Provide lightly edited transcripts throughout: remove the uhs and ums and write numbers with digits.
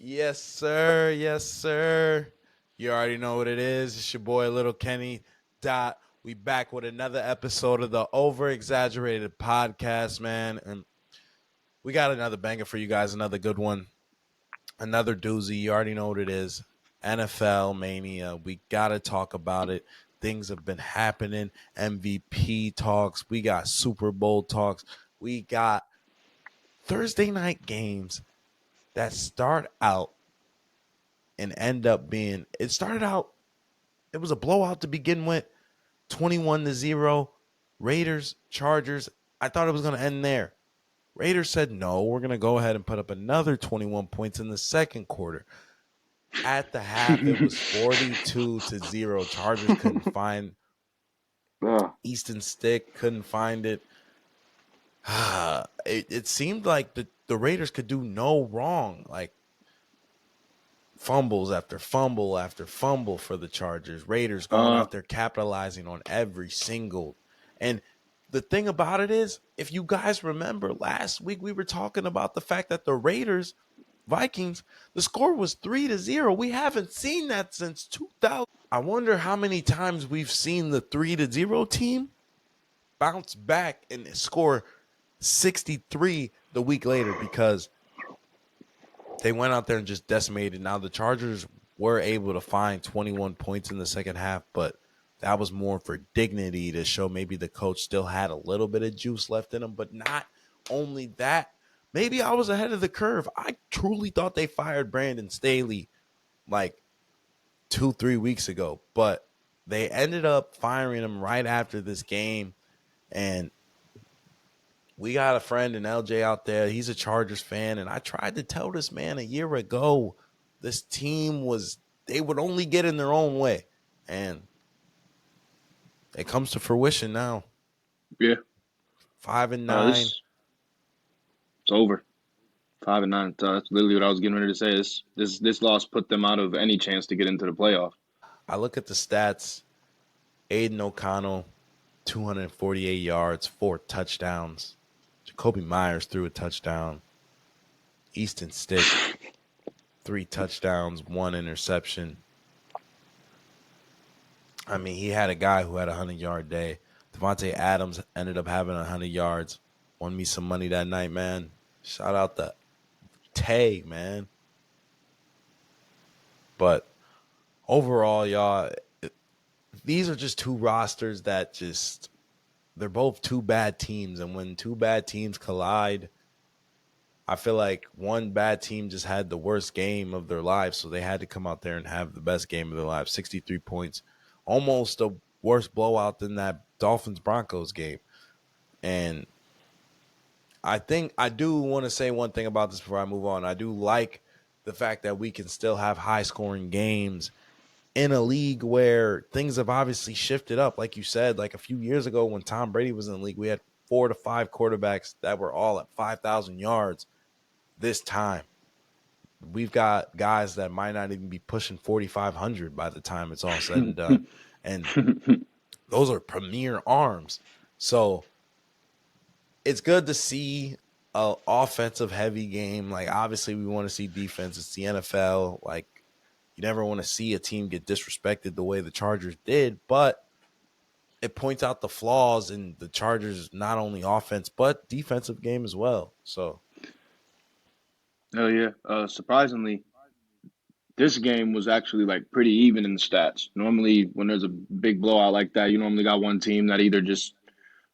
Yes, sir. Yes, sir. You already know what it is. It's your boy, Little Kenny. We back with another episode of the Over Exaggerated Podcast, man. And we got another banger for you guys, another good one, another doozy. You already know what it is. NFL Mania. We got to talk about it. Things have been happening. MVP talks. We got Super Bowl talks. We got Thursday night games that start out and end up being it started out it was a blowout to begin with, 21-0. Raiders, Chargers. I thought it was going to end there. Raiders said no, we're going to go ahead and put up another 21 points in the second quarter. At the half, it was 42-0. Chargers couldn't find Easton Stick, couldn't find it. It seemed like the Raiders could do no wrong. Like, fumbles after fumble after fumble for the Chargers. Raiders going out there capitalizing on every single. And the thing about it is, if you guys remember last week, we were talking about the fact that the Raiders, Vikings, the score was 3-0. We haven't seen that since 2000. I wonder how many times we've seen the 3-0 team bounce back and score 63 the week later, because they went out there and just decimated. Now, the Chargers were able to find 21 points in the second half, but that was more for dignity, to show maybe the coach still had a little bit of juice left in him. But not only that, maybe I was ahead of the curve. I truly thought they fired Brandon Staley like 2-3 weeks ago, but they ended up firing him right after this game. And we got a friend in LJ out there. He's a Chargers fan, and I tried to tell this man a year ago this team they would only get in their own way, and it comes to fruition now. Yeah, 5-9. it's over. 5-9. That's literally what I was getting ready to say. This loss put them out of any chance to get into the playoff. I look at the stats. Aiden O'Connell, 248 yards, 4 touchdowns. Jacoby Myers threw a touchdown. Easton Stick, 3 touchdowns, 1 interception. I mean, he had a guy who had a 100-yard day. Devontae Adams ended up having 100 yards. Won me some money that night, man. Shout out to Tay, man. But overall, y'all, these are just two rosters that they're both two bad teams. And when two bad teams collide, I feel like one bad team just had the worst game of their lives, so they had to come out there and have the best game of their lives. 63 points, almost a worse blowout than that Dolphins-Broncos game. And I think I do want to say one thing about this before I move on. I do like the fact that we can still have high-scoring games in a league where things have obviously shifted up. Like you said, like a few years ago when Tom Brady was in the league, we had 4 to 5 quarterbacks that were all at 5,000 yards. This time, we've got guys that might not even be pushing 4,500 by the time it's all said and done. And those are premier arms. So it's good to see an offensive heavy game. Like, obviously we want to see defense. It's the NFL. Like, you never want to see a team get disrespected the way the Chargers did, but it points out the flaws in the Chargers, not only offense, but defensive game as well. So, Oh yeah. Surprisingly, this game was actually like pretty even in the stats. Normally, when there's a big blowout like that, you normally got one team that either just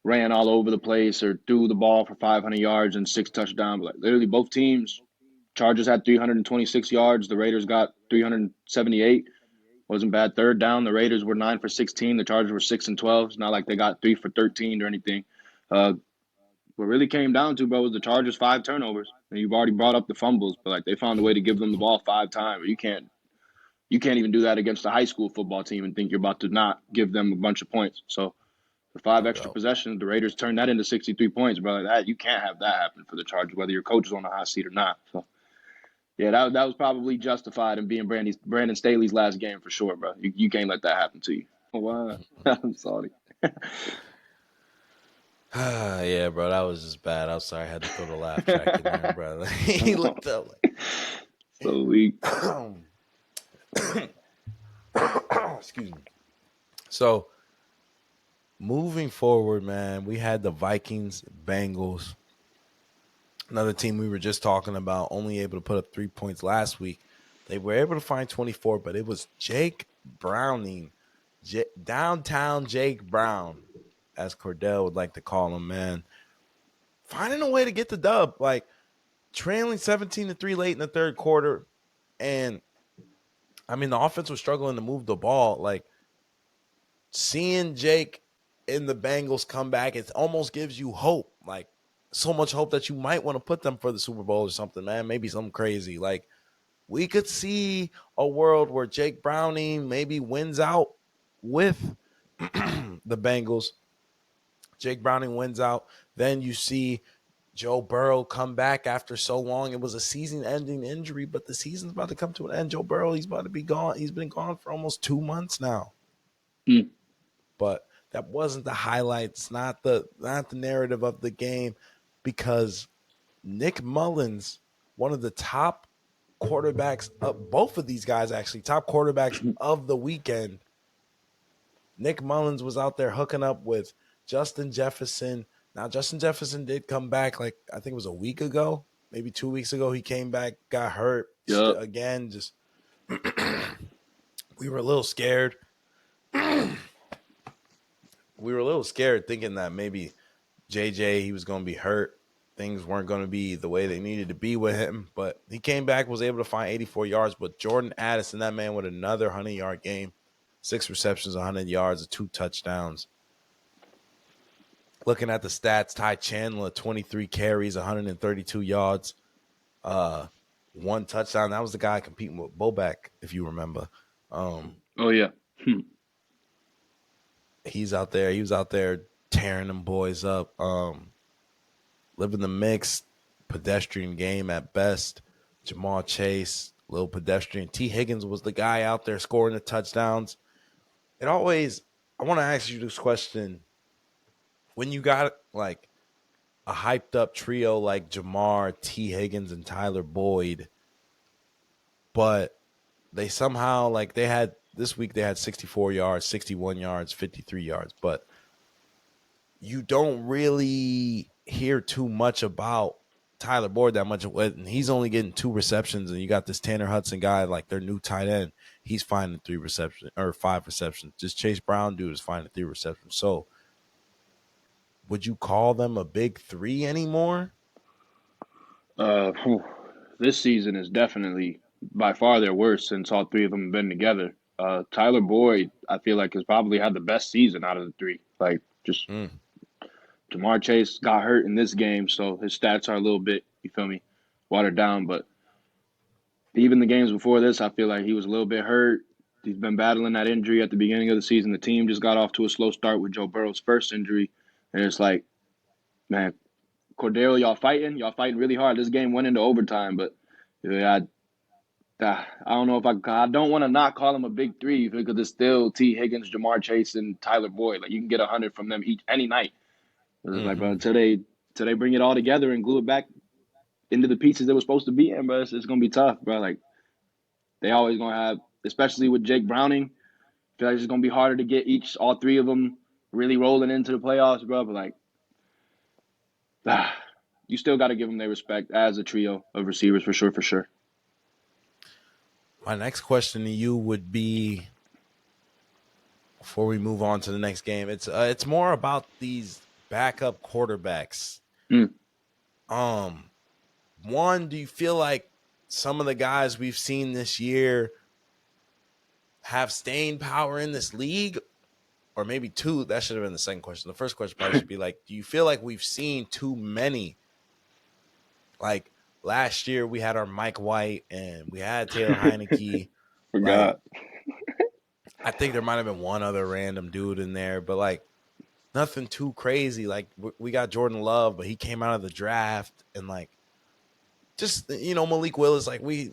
ran all over the place or threw the ball for 500 yards and 6 touchdowns. But like literally, both teams. Chargers had 326 yards. The Raiders got 378. Wasn't bad. Third down, the Raiders were 9 for 16. The Chargers were 6 and 12. It's not like they got 3 for 13 or anything. What really came down to, bro, was the Chargers 5 turnovers. And you've already brought up the fumbles, but like they found a way to give them the ball 5 times. You can't even do that against a high school football team and think you're about to not give them a bunch of points. So for 5 no extra doubt. possessions, the Raiders turned that into 63 points, bro. Like that, you can't have that happen for the Chargers, whether your coach is on the hot seat or not. So yeah, that was probably justified in being Brandon Staley's last game for sure, bro. You can't let that happen to you. Oh, wow. I'm sorry. Yeah, bro, that was just bad. I'm sorry, I had to throw the laugh track in there, bro. He looked up like, So weak. Excuse me. So moving forward, man, we had the Vikings, Bengals, another team we were just talking about, only able to put up 3 points last week. They were able to find 24, but it was Jake Browning, downtown Jake Brown, as Cordell would like to call him, man, finding a way to get the dub, like trailing 17-3 late in the third quarter. And I mean, the offense was struggling to move the ball. Like, seeing Jake in the Bengals come back, it almost gives you hope. Like, so much hope that you might want to put them for the Super Bowl or something, man. Maybe something crazy. Like, we could see a world where Jake Browning maybe wins out with the Bengals. Jake Browning wins out. Then you see Joe Burrow come back after so long. It was a season-ending injury, but the season's about to come to an end. Joe Burrow, he's about to be gone. He's been gone for almost 2 months now. Mm. But that wasn't the highlights, not the narrative of the game, because Nick Mullins, one of the top quarterbacks of both of these guys, actually top quarterbacks of the weekend. Nick Mullins was out there hooking up with Justin Jefferson. Now, Justin Jefferson did come back, like, I think it was a week ago, maybe 2 weeks ago. He came back, got hurt Yup. again. Just we were a little scared. We were a little scared, thinking that maybe JJ, he was going to be hurt. Things weren't going to be the way they needed to be with him. But he came back, was able to find 84 yards. But Jordan Addison, that man with another 100-yard game, 6 receptions, 100 yards, 2 touchdowns. Looking at the stats, Ty Chandler, 23 carries, 132 yards, 1 touchdown. That was the guy competing with Bobak, if you remember. Oh yeah. He's out there. He was out there tearing them boys up. Living the mix, pedestrian game at best. Jamal Chase, little pedestrian. T. Higgins was the guy out there scoring the touchdowns. I want to ask you this question. When you got like a hyped up trio like Jamar, T. Higgins, and Tyler Boyd, but they somehow, like, this week they had 64 yards, 61 yards, 53 yards, but you don't really hear too much about Tyler Boyd that much. And he's only getting 2 receptions, and you got this Tanner Hudson guy, like their new tight end. He's finding 3 receptions or 5 receptions. Just Chase Brown dude is finding 3 receptions. So would you call them a big 3 anymore? Whew. This season is definitely by far their worst since all three of them have been together. Tyler Boyd, I feel like, has probably had the best season out of the three. Like, just Mm. Jamar Chase got hurt in this game, so his stats are a little bit, you feel me, watered down. But even the games before this, I feel like he was a little bit hurt. He's been battling that injury at the beginning of the season. The team just got off to a slow start with Joe Burrow's first injury. And it's like, man, Cordero, y'all fighting? Y'all fighting really hard. This game went into overtime, but yeah, I don't know if I don't want to not call him a big 3 because it's still T. Higgins, Jamar Chase, and Tyler Boyd. Like, you can get 100 from them each any night. It's like, bro, Mm-hmm. until they bring it all together and glue it back into the pieces they were supposed to be in, bro, it's gonna be tough, bro. Like, they always gonna have, especially with Jake Browning. I feel like it's gonna be harder to get all 3 of them really rolling into the playoffs, bro. But like, you still got to give them their respect as a trio of receivers for sure, for sure. My next question to you would be, before we move on to the next game, it's more about these backup quarterbacks. Mm. Um, One, do you feel like some of the guys we've seen this year have staying power in this league? Or maybe 2, that should have been the second question. The first question probably should be like, do you feel like we've seen too many? Like, last year we had our Mike White and we had Taylor Heineke. Like, Forgot. I think there might have been one other random dude in there, but like nothing too crazy. Like, we got Jordan Love, but he came out of the draft, and like, just, Malik Willis, like, we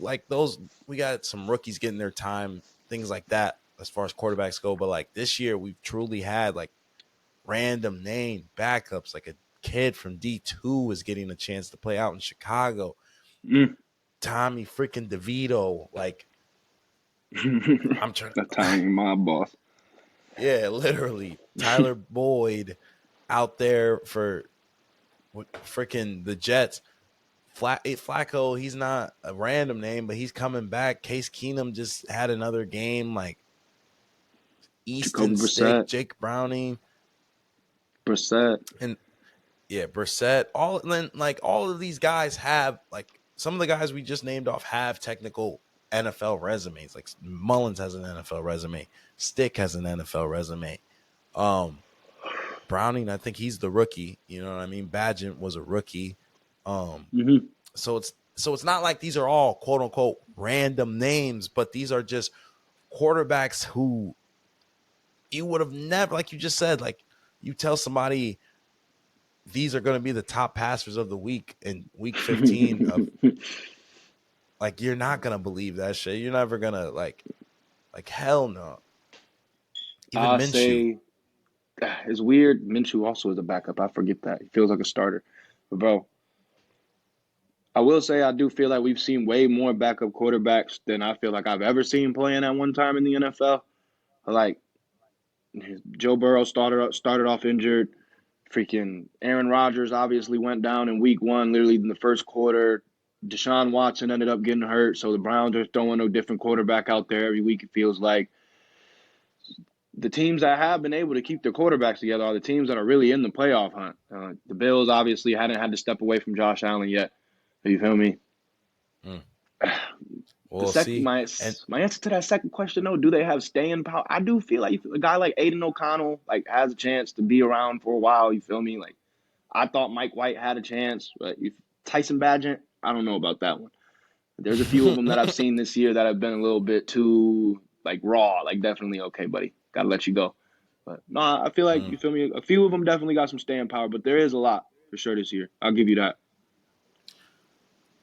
got some rookies getting their time, things like that as far as quarterbacks go. But like this year, we've truly had like random name backups. Like, a kid from D2 is getting a chance to play out in Chicago. Mm. Tommy freaking DeVito. Like, I'm trying. Italian mob boss. Yeah, literally Tyler Boyd out there for freaking the Jets. Flacco, he's not a random name, but he's coming back. Case Keenum just had another game. Like Easton Jacoby Stick, Brissett. Jake Browning, Brissett. and yeah, Brissett. All of these guys have like some of the guys we just named off have technical NFL resumes. Like Mullins has an NFL resume. Stick has an NFL resume. Um, Browning, I think he's the rookie. You know what I mean? Badgett was a rookie. Um, Mm-hmm. so it's not like these are all quote unquote random names, but these are just quarterbacks who you would have never, like you just said, like you tell somebody these are going to be the top passers of the week in week 15 of, like, you're not going to believe that shit. You're never going to like hell no. Even I Minshew. say it's weird. Minshew also is a backup. I forget that. He feels like a starter. But bro, I will say I do feel like we've seen way more backup quarterbacks than I feel like I've ever seen playing at one time in the NFL. Like Joe Burrow started off injured. Freaking Aaron Rodgers obviously went down in week one, literally in the first quarter. Deshaun Watson ended up getting hurt, so the Browns are throwing a different quarterback out there every week. It feels like the teams that have been able to keep their quarterbacks together are the teams that are really in the playoff hunt. The Bills obviously hadn't had to step away from Josh Allen yet. You feel me? Mm, The we'll second see. And my answer to that second question though, do they have staying power? I do feel like a guy like Aiden O'Connell like has a chance to be around for a while. You feel me? Like I thought Mike White had a chance, but if Tyson Badgett, I don't know about that one. There's a few of them that I've seen this year that have been a little bit too like raw. Like definitely okay, buddy, gotta let you go. But no, I feel like mm. you feel me. A few of them definitely got some staying power, but there is a lot for sure this year. I'll give you that.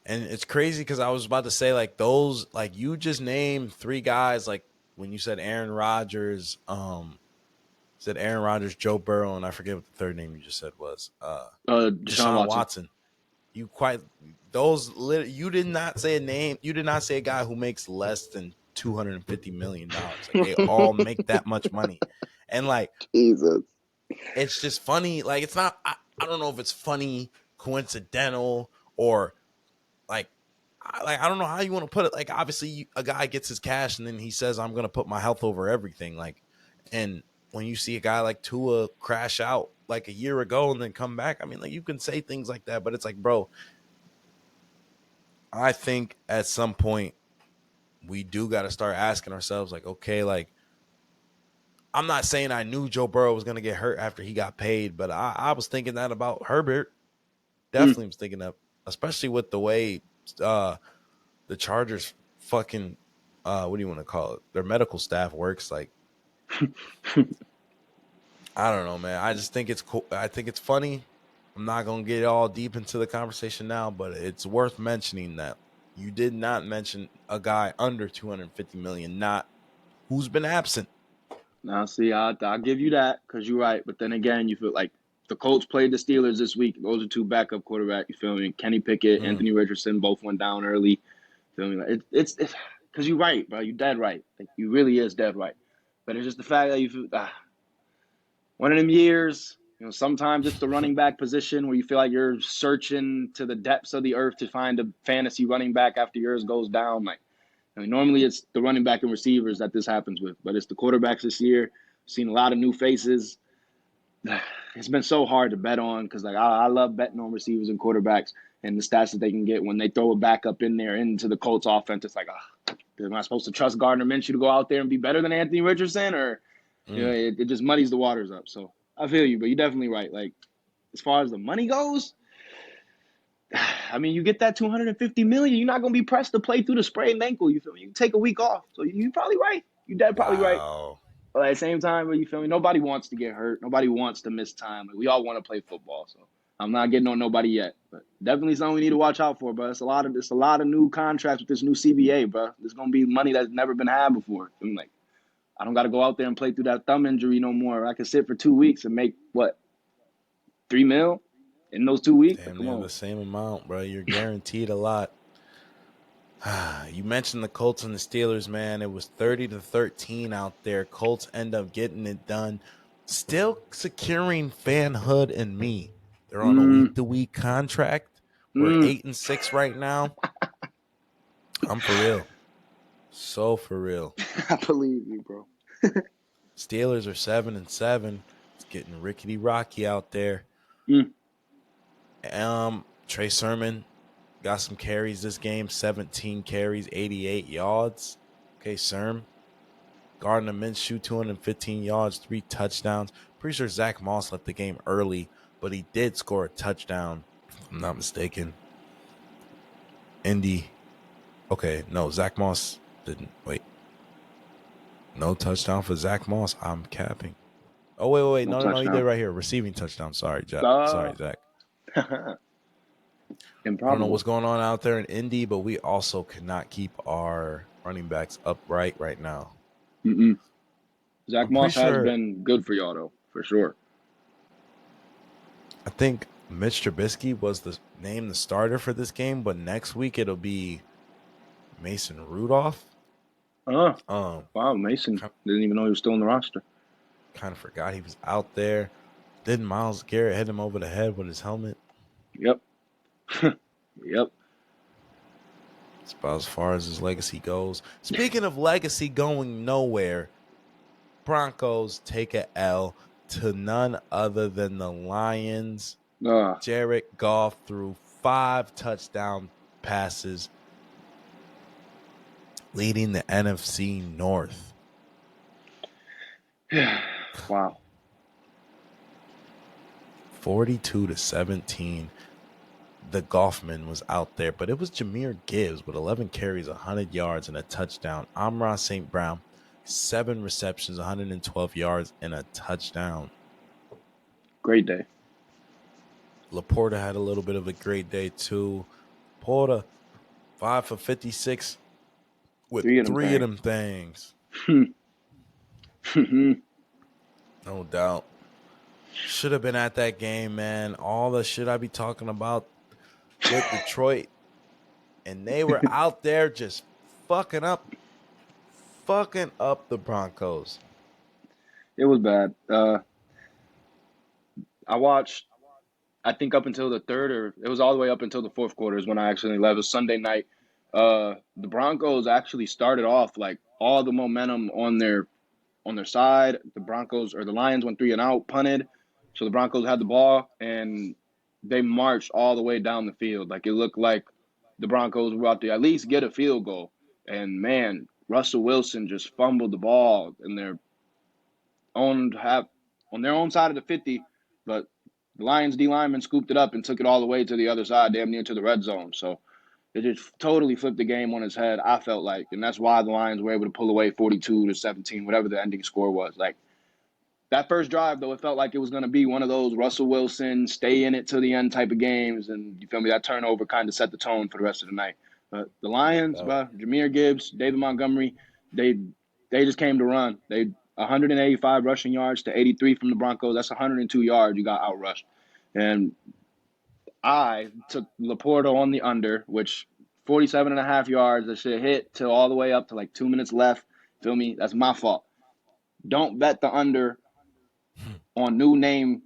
And it's crazy because I was about to say, like, those, like, you just named three guys, like when you said Aaron Rodgers, Joe Burrow, and I forget what the third name you just said was. Deshaun Deshaun Watson. Watson. You quite you did not say a name. You did not say a guy who makes less than $250 million. Like they all make that much money, and like Jesus. it's just funny. Like it's not. I don't know if it's funny, coincidental, or like I don't know how you want to put it. Like obviously a guy gets his cash and then he says I'm going to put my health over everything. Like, and when you see a guy like Tua crash out like a year ago and then come back, I mean, like you can say things like that, but it's like, bro, I think at some point we do got to start asking ourselves, like, okay, like I'm not saying I knew Joe Burrow was going to get hurt after he got paid, but I was thinking that about Herbert. Mm. Definitely was thinking that, especially with the way the Chargers fucking what do you want to call it? Their medical staff works. Like I don't know, man. I just think it's cool. I think it's funny. I'm not gonna get all deep into the conversation now, but it's worth mentioning that you did not mention a guy under 250 million, not who's been absent. Now, see, I'll give you that because you're right. But then again, you feel like the Colts played the Steelers this week. Those are two backup quarterbacks. You feel me? Kenny Pickett, Mm, Anthony Richardson both went down early. Feel me? Like it's because you're right, bro. You're dead right. Like you really is dead right. But it's just the fact that you feel one of them years. You know, sometimes it's the running back position where you feel like you're searching to the depths of the earth to find a fantasy running back after yours goes down. Like I mean, normally it's the running back and receivers that this happens with, but it's the quarterbacks this year. Seen a lot of new faces. It's been so hard to bet on because like I love betting on receivers and quarterbacks and the stats that they can get when they throw a backup in there into the Colts offense. It's like, am I supposed to trust Gardner Minshew to go out there and be better than Anthony Richardson, or you know, mm. it just muddies the waters up. So I feel you, but you're definitely right. Like as far as the money goes, I mean, you get that 250 million, you're not gonna be pressed to play through the sprained ankle. You feel me? You can take a week off, so you're probably right. You're dead probably right. Wow. But at the same time, you feel me? Nobody wants to get hurt. Nobody wants to miss time. Like, we all want to play football, so I'm not getting on nobody yet. But definitely something we need to watch out for, bro. It's a lot of new contracts with this new CBA, bro. There's gonna be money that's never been had before. I'm like, I don't got to go out there and play through that thumb injury no more. I can sit for 2 weeks and make what 3 mil in those 2 weeks. Like, Damn come near on. the same amount, bro. You're guaranteed a lot. You mentioned the Colts and the Steelers, man. It was 30-13 out there. Colts end up getting it done. Still securing fanhood and me. They're on a Mm, week-to-week contract. We're mm. 8-6 right now. I'm for real. So for real. I believe you, bro. Steelers are 7-7. It's getting rickety rocky out there. Mm. Trey Sermon got some carries this game. 17 carries, 88 yards. Okay, Serm. Gardner Minshew, 215 yards, 3 touchdowns. Pretty sure Zach Moss left the game early, but he did score a touchdown, if I'm not mistaken. Indy. Okay, no, Zach Moss didn't. Wait. No touchdown for Zach Moss. I'm capping. Oh, wait. No No. He did touchdown. right here. Receiving touchdown. Sorry, Uh, Sorry, Zach. I don't know what's Improbable. going on out there in Indy, but we also cannot keep our running backs upright right now. Mm-mm. Zach I'm pretty Moss has sure, been good for y'all, though, for sure. I think Mitch Trubisky was named the starter for this game, but next week it'll be Mason Rudolph. Uh, Um, wow, Mason. Didn't even know he was still on the roster. kind of forgot he was out there. Didn't Myles Garrett hit him over the head with his helmet? Yep. Yep. It's about as far as his legacy goes. Speaking of legacy going nowhere, Broncos take a L to none other than the Lions. Uh, Jared Goff threw 5 touchdown passes, leading the NFC North. wow. 42-17. The Goffman was out there, but it was Jahmyr Gibbs with 11 carries, 100 yards, and a touchdown. Amon St. Brown, 7 receptions, 112 yards, and a touchdown. Great day. Laporta had a little bit of a great day, too. Laporta, 5 for 56 with Three of them 3 of things. them things. No doubt. Should have been at that game, man. All the shit I be talking about with Detroit. And they were out there just fucking up the Broncos. It was bad. I watched, I think up until the third, or it was all the way up until the fourth quarter is when I actually left. It was Sunday night. The Broncos actually started off like all the momentum on their side. The Broncos or the Lions went 3-and-out, punted. So the Broncos had the ball and they marched all the way down the field. Like it looked like the Broncos were about to at least get a field goal. And man, Russell Wilson just fumbled the ball in their own half on their own side of the 50, but the Lions D lineman scooped it up and took it all the way to the other side, damn near to the red zone. So it just totally flipped the game on its head, I felt like. And that's why the Lions were able to pull away 42-17, whatever the ending score was. Like that first drive, though, it felt like it was going to be one of those Russell Wilson, stay in it to the end type of games. And you feel me? That turnover kind of set the tone for the rest of the night. But the Lions, bro, Jahmyr Gibbs, David Montgomery, they they just came to run. They 185 rushing yards to 83 from the Broncos. That's 102 yards you got outrushed. And I took Laporta on the under, which 47 and a half yards. That shit hit to all the way up to like 2 minutes left. Feel me? That's my fault. Don't bet the under on new name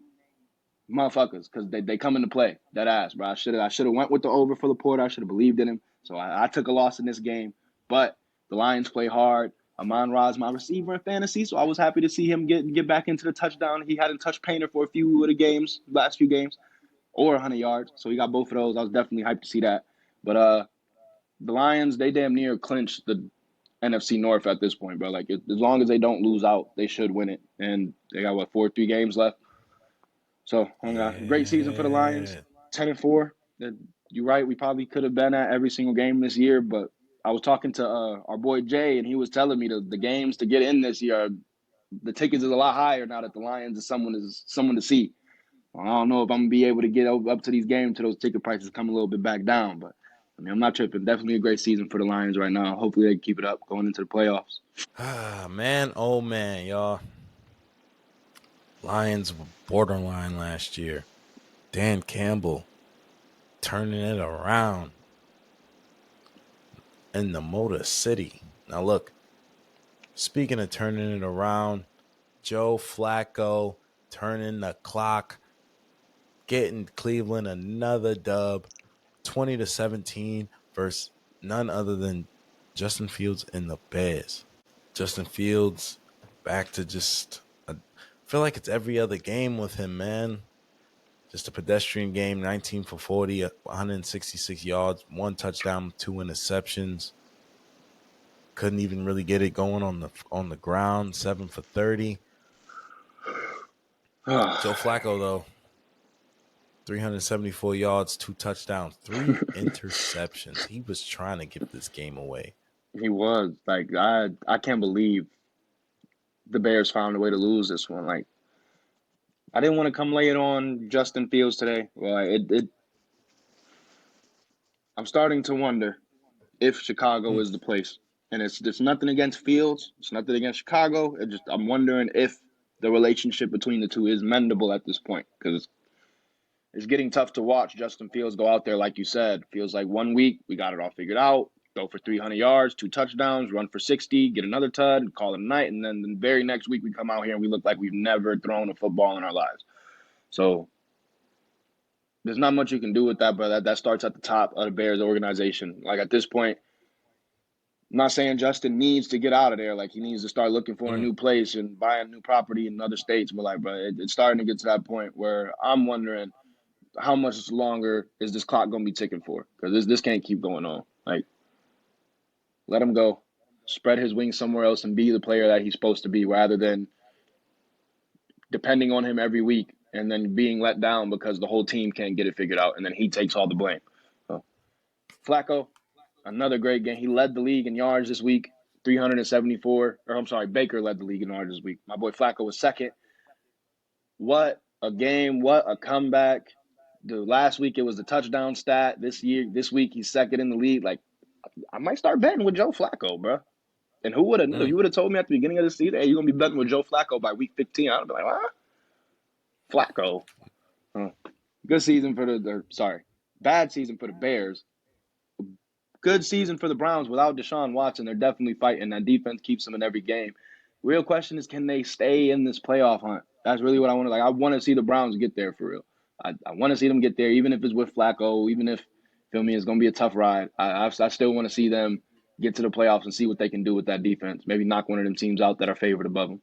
motherfuckers because they come into play. That ass, bro. I should have went with the over for Laporta. I should have believed in him. So I took a loss in this game. But the Lions play hard. Amon Ra's my receiver in fantasy, so I was happy to see him get back into the touchdown. He hadn't touched Painter for a few of the games, last few games, or 100 yards. So he got both of those. I was definitely hyped to see that. But the Lions, they damn near clinched the NFC North at this point, bro. Like as long as they don't lose out, they should win it. And they got what 3 games left. So great season for the Lions, Yeah. 10-4. You're right. We probably could have been at every single game this year, but I was talking to our boy Jay, and he was telling me the games to get in this year, the tickets is a lot higher now that the Lions is someone to see. I don't know if I'm gonna be able to get up to these games till those ticket prices come a little bit back down, but I mean I'm not tripping. Definitely a great season for the Lions right now. Hopefully they can keep it up going into the playoffs. Ah, man, oh man, y'all. Lions were borderline last year. Dan Campbell turning it around. in the Motor City. Now, look, speaking of turning it around, Joe Flacco turning the clock, getting Cleveland another dub, 20-17 versus none other than Justin Fields and the Bears. Justin Fields back to just I feel like it's every other game with him, man. Just a pedestrian game, 19 for 40, 166 yards, one touchdown, two interceptions. Couldn't even really get it going on the ground, 7 for 30. Joe Flacco though, 374 yards, two touchdowns, three interceptions. He was trying to give this game away. He was like I can't believe the Bears found a way to lose this one. Like I didn't want to come lay it on Justin Fields today. Well, I'm starting to wonder if Chicago Mm, is the place. And it's nothing against Fields. It's nothing against Chicago. I'm wondering if the relationship between the two is mendable at this point because it's getting tough to watch Justin Fields go out there like you said. Feels like one week we got it all figured out. Throw for 300 yards, two touchdowns, run for 60, get another tud, call it a night, and then the very next week we come out here and we look like we've never thrown a football in our lives. So there's not much you can do with that, but that starts at the top of the Bears organization. Like at this point, I'm not saying Justin needs to get out of there. Like he needs to start looking for a mm. new place and buying new property in other states. But like, bro, it's starting to get to that point where I'm wondering how much longer is this clock going to be ticking for? Because this can't keep going on. Like, let him go, spread his wings somewhere else, and be the player that he's supposed to be, rather than depending on him every week and then being let down because the whole team can't get it figured out, and then he takes all the blame. So, Flacco, another great game. He led the league in yards this week, 374. Or I'm sorry, Baker led the league in yards this week. My boy Flacco was second. What a game! What a comeback! The last week it was the touchdown stat. This week he's second in the league. Like I might start betting with Joe Flacco, bro. And who would have knew? If Mm. you would have told me at the beginning of the season, hey, you're gonna be betting with Joe Flacco by week 15, I'd be like, what? Flacco. Huh. Good season for sorry, bad season for the Bears. Good season for the Browns without Deshaun Watson. They're definitely fighting. That defense keeps them in every game. Real question is, can they stay in this playoff hunt? That's really what I want to like. I want to see the Browns get there for real. I want to see them get there, even if it's with Flacco, even if feel me, it's gonna be a tough ride. I still want to see them get to the playoffs and see what they can do with that defense. Maybe knock one of them teams out that are favored above The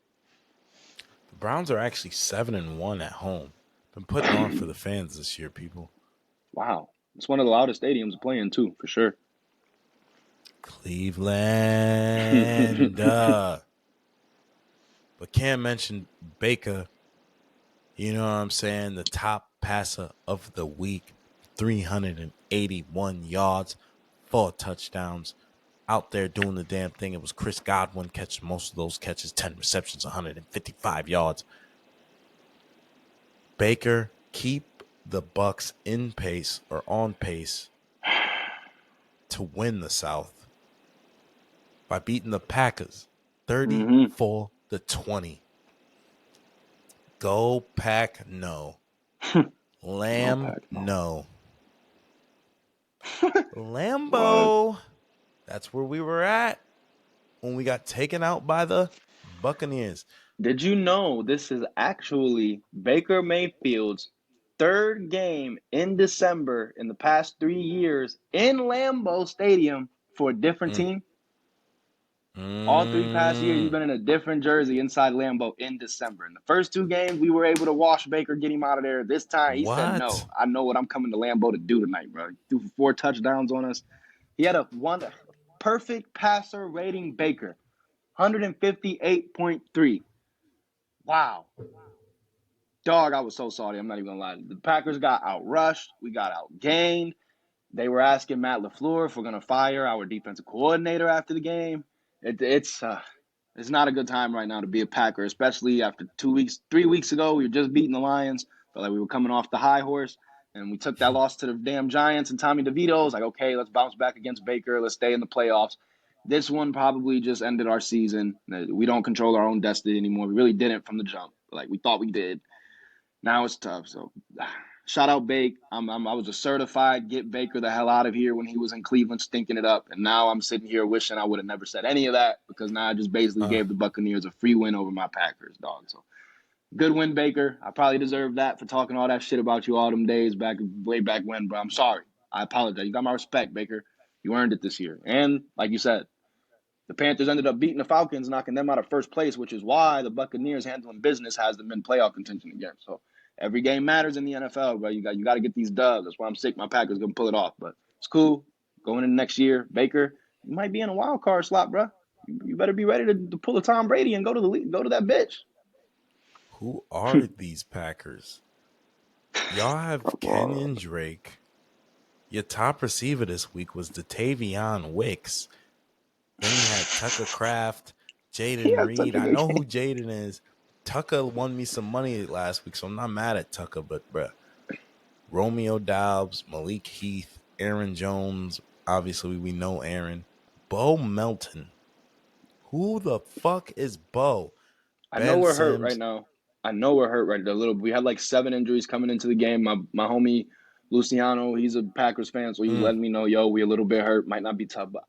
Browns are actually 7-1 at home. Been putting on for them. the fans this year, people. Wow, it's one of the loudest stadiums to play in too, for sure. Cleveland. But can't mention Baker. You know what I'm saying? The top passer of the week. 381 yards, 4 touchdowns. Out there doing the damn thing. It was Chris Godwin catching most of those catches, 10 receptions, 155 yards. Baker, keep the Bucks in pace or on pace to win the South by beating the Packers Mm-hmm. 34-20. Go Pack, no. No Lamb, pack, no. no. What? Lambo. That's where we were at when we got taken out by the Buccaneers. Did you know this is actually Baker Mayfield's third game in December in the past 3 years in Lambeau Stadium for a different Mm. team? All three past years, he's Mm. been in a different jersey inside Lambeau in December. In the first two games, we were able to wash Baker, get him out of there. This time, he said, What? no, I know what I'm coming to Lambeau to do tonight, bro. He threw for 4 touchdowns on us. He had a one perfect passer rating Baker, 158.3. Wow. Dog, I was so sorry. I'm not even gonna lie. The Packers got outrushed. We got outgained. They were asking Matt LaFleur if we're gonna fire our defensive coordinator after the game. It's not a good time right now to be a Packer, especially after 2 weeks, 3 weeks ago. We were just beating the Lions. Felt like we were coming off the high horse, and we took that loss to the damn Giants. And Tommy DeVito was like, "Okay, let's bounce back against Baker. Let's stay in the playoffs." This one probably just ended our season. We don't control our own destiny anymore. We really didn't from the jump. Like we thought we did. Now it's tough. So Shout out Bake. I was a certified get Baker the hell out of here when he was in Cleveland stinking it up. And now I'm sitting here wishing I would have never said any of that because now I just basically Uh, gave the Buccaneers a free win over my Packers, dog. So good win, Baker. I probably deserved that for talking all that shit about you all them days back way back when, but I'm sorry. I apologize. You got my respect, Baker. You earned it this year. And like you said, the Panthers ended up beating the Falcons, knocking them out of first place, which is why the Buccaneers handling business has them in playoff contention again. So every game matters in the NFL, bro. You got to get these dubs. That's why I'm sick. My Packers gonna pull it off, but it's cool. Going into next year, Baker, you might be in a wild card slot, bro. You better be ready to pull a Tom Brady and go to the league, go to that bitch. who are these Packers? Y'all have Kenyon Drake. Your top receiver this week was Datavion Wicks. Then you had Tucker Craft, He Jaden had such Reed. a I good know who game. Jaden is. Tucker won me some money last week, so I'm not mad at Tucker, but bruh. Romeo Dobbs, Malik Heath, Aaron Jones. Obviously, we know Aaron. Bo Melton. Who the fuck is Bo? I know Ben we're hurt right Sims. now. I know we're hurt right now. A little. We had like 7 injuries coming into the game. My homie Luciano, he's a Packers fan, so he's Mm, letting me know, yo, we a little bit hurt. Might not be tough, but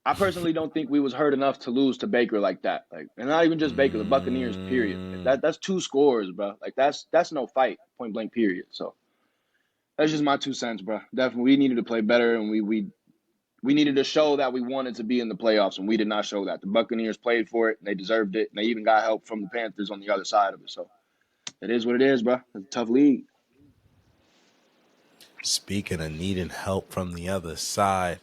I personally don't think we was hurt enough to lose to Baker like that. Like, and not even just Baker, the Buccaneers. Period. mm. That's 2 scores, bro. Like that's no fight. Point blank. Period. So that's just my 2 cents, bro. Definitely, we needed to play better, and we needed to show that we wanted to be in the playoffs, and we did not show that. The Buccaneers played for it, and they deserved it, and they even got help from the Panthers on the other side of it. So it is what it is, bro. It's a tough league. Speaking of needing help from the other side,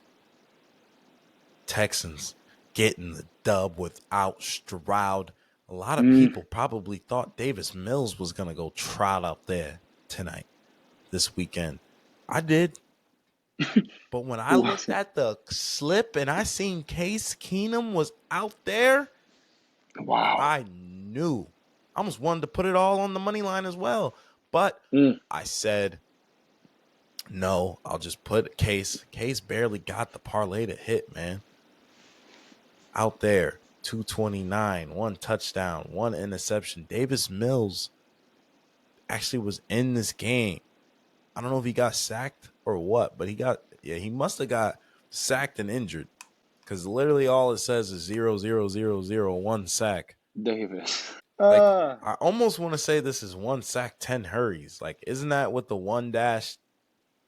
Texans getting the dub without Stroud. A lot of Mm. people probably thought Davis Mills was going to go trot out there tonight, this weekend. I did. But when I Who looked was it? at the slip and I seen Case Keenum was out there, Wow. I knew. I almost wanted to put it all on the money line as well. But Mm. I said, no, I'll just put Case. Case barely got the parlay to hit, man. Out there, 229, one touchdown, one interception. Davis Mills actually was in this game. I don't know if he got sacked or what, but he must have got sacked and injured because literally all it says is 0 0 0 0 1 sack. Davis. Like, I almost want to say this is 1 sack, 10 hurries. Like, isn't that what the one dash,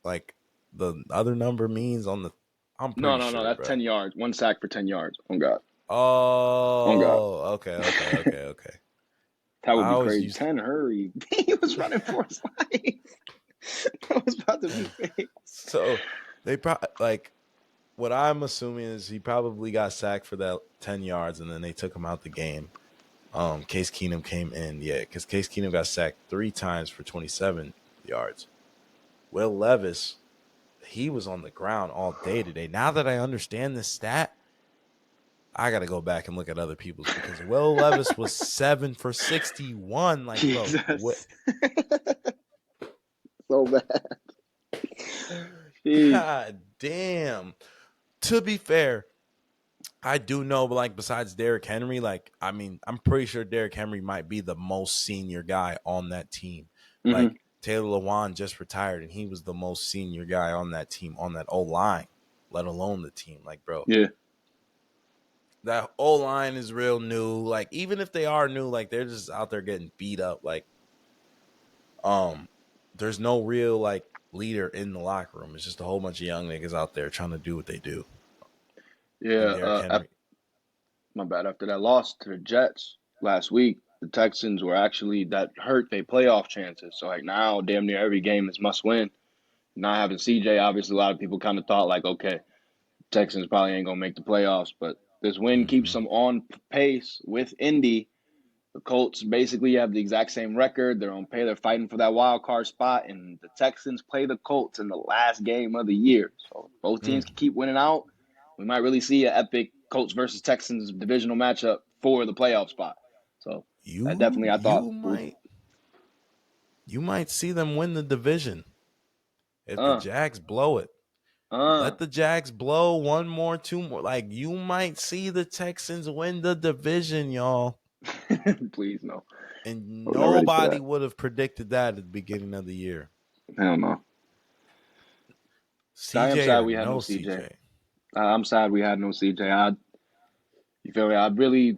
like, the other number means on the? I'm No, pretty no, no. sure, That's bro. 10 yards. 1 sack for 10 yards. On God. On God. Oh, okay. That would I be always crazy. used 10 hurry. He was running for his life. That was about to be fake. so they probably like what I'm assuming is he probably got sacked for that 10 yards and then they took him out the game. Case Keenum came in, yeah, because Case Keenum got sacked 3 times for 27 yards. Will Levis, he was on the ground all day today. Now that I understand this stat, I got to go back and look at other people's because Will Levis was 7 for 61. Like, bro, what? Jesus. So bad. Jeez. God damn. To be fair, I do know, but like besides Derrick Henry, like I mean, I'm pretty sure Derrick Henry might be the most senior guy on that team. Mm-hmm. Like Taylor Lewan just retired, and he was the most senior guy on that team, on that O line, let alone the team. Like, bro, Yeah. that O line is real new. Like, even if they are new, like they're just out there getting beat up. Like, um, there's no real like leader in the locker room. It's just a whole bunch of young niggas out there trying to do what they do. And Yeah. Derrick Henry, My bad. After that loss to the Jets last week, the Texans were actually that hurt their playoff chances. So like now, damn near every game is must win. Not having CJ, obviously, a lot of people kind of thought like, okay, Texans probably ain't gonna make the playoffs, but this win keeps mm-hmm. them on pace with Indy. The Colts basically have the exact same record. They're on pay. They're fighting for that wild card spot, and the Texans play the Colts in the last game of the year. So if both teams Mm. can keep winning out, we might really see an epic Colts versus Texans divisional matchup for the playoff spot. So that you definitely, I thought, you was might you might see them win the division if the uh Jags blow it. uh. Let the Jags blow one more, two more. Like you might see the Texans win the division, y'all. Please no. And I was not ready for nobody that. would have predicted that at the beginning of the year. Hell no. I am CJ sad or we had no no CJ. CJ? I'm sad we had no CJ. You feel me? I really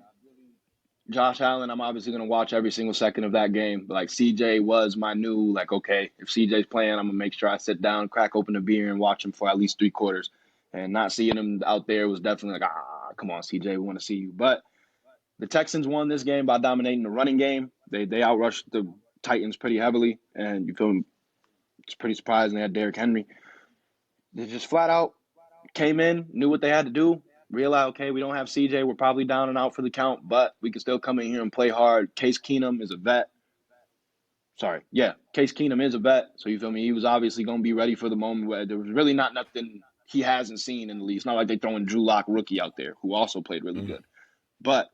Josh Allen, I'm obviously gonna watch every single second of that game. But like CJ was my new like, okay, if CJ's playing, I'm gonna make sure I sit down, crack open a beer, and watch him for at least 3 quarters. And not seeing him out there was definitely like, come on, CJ, we want to see you. But the Texans won this game by dominating the running game. They outrushed the Titans pretty heavily, and you feel me? It's pretty surprising they had Derrick Henry. They just flat out came in, knew what they had to do, realized, okay, we don't have CJ. We're probably down and out for the count, but we can still come in here and play hard. Case Keenum is a vet. Sorry. Yeah, Case Keenum is a vet. So you feel me? He was obviously going to be ready for the moment where there was really not nothing he hasn't seen in the league. It's not like they throwing Drew Lock rookie out there, who also played really Mm. good. But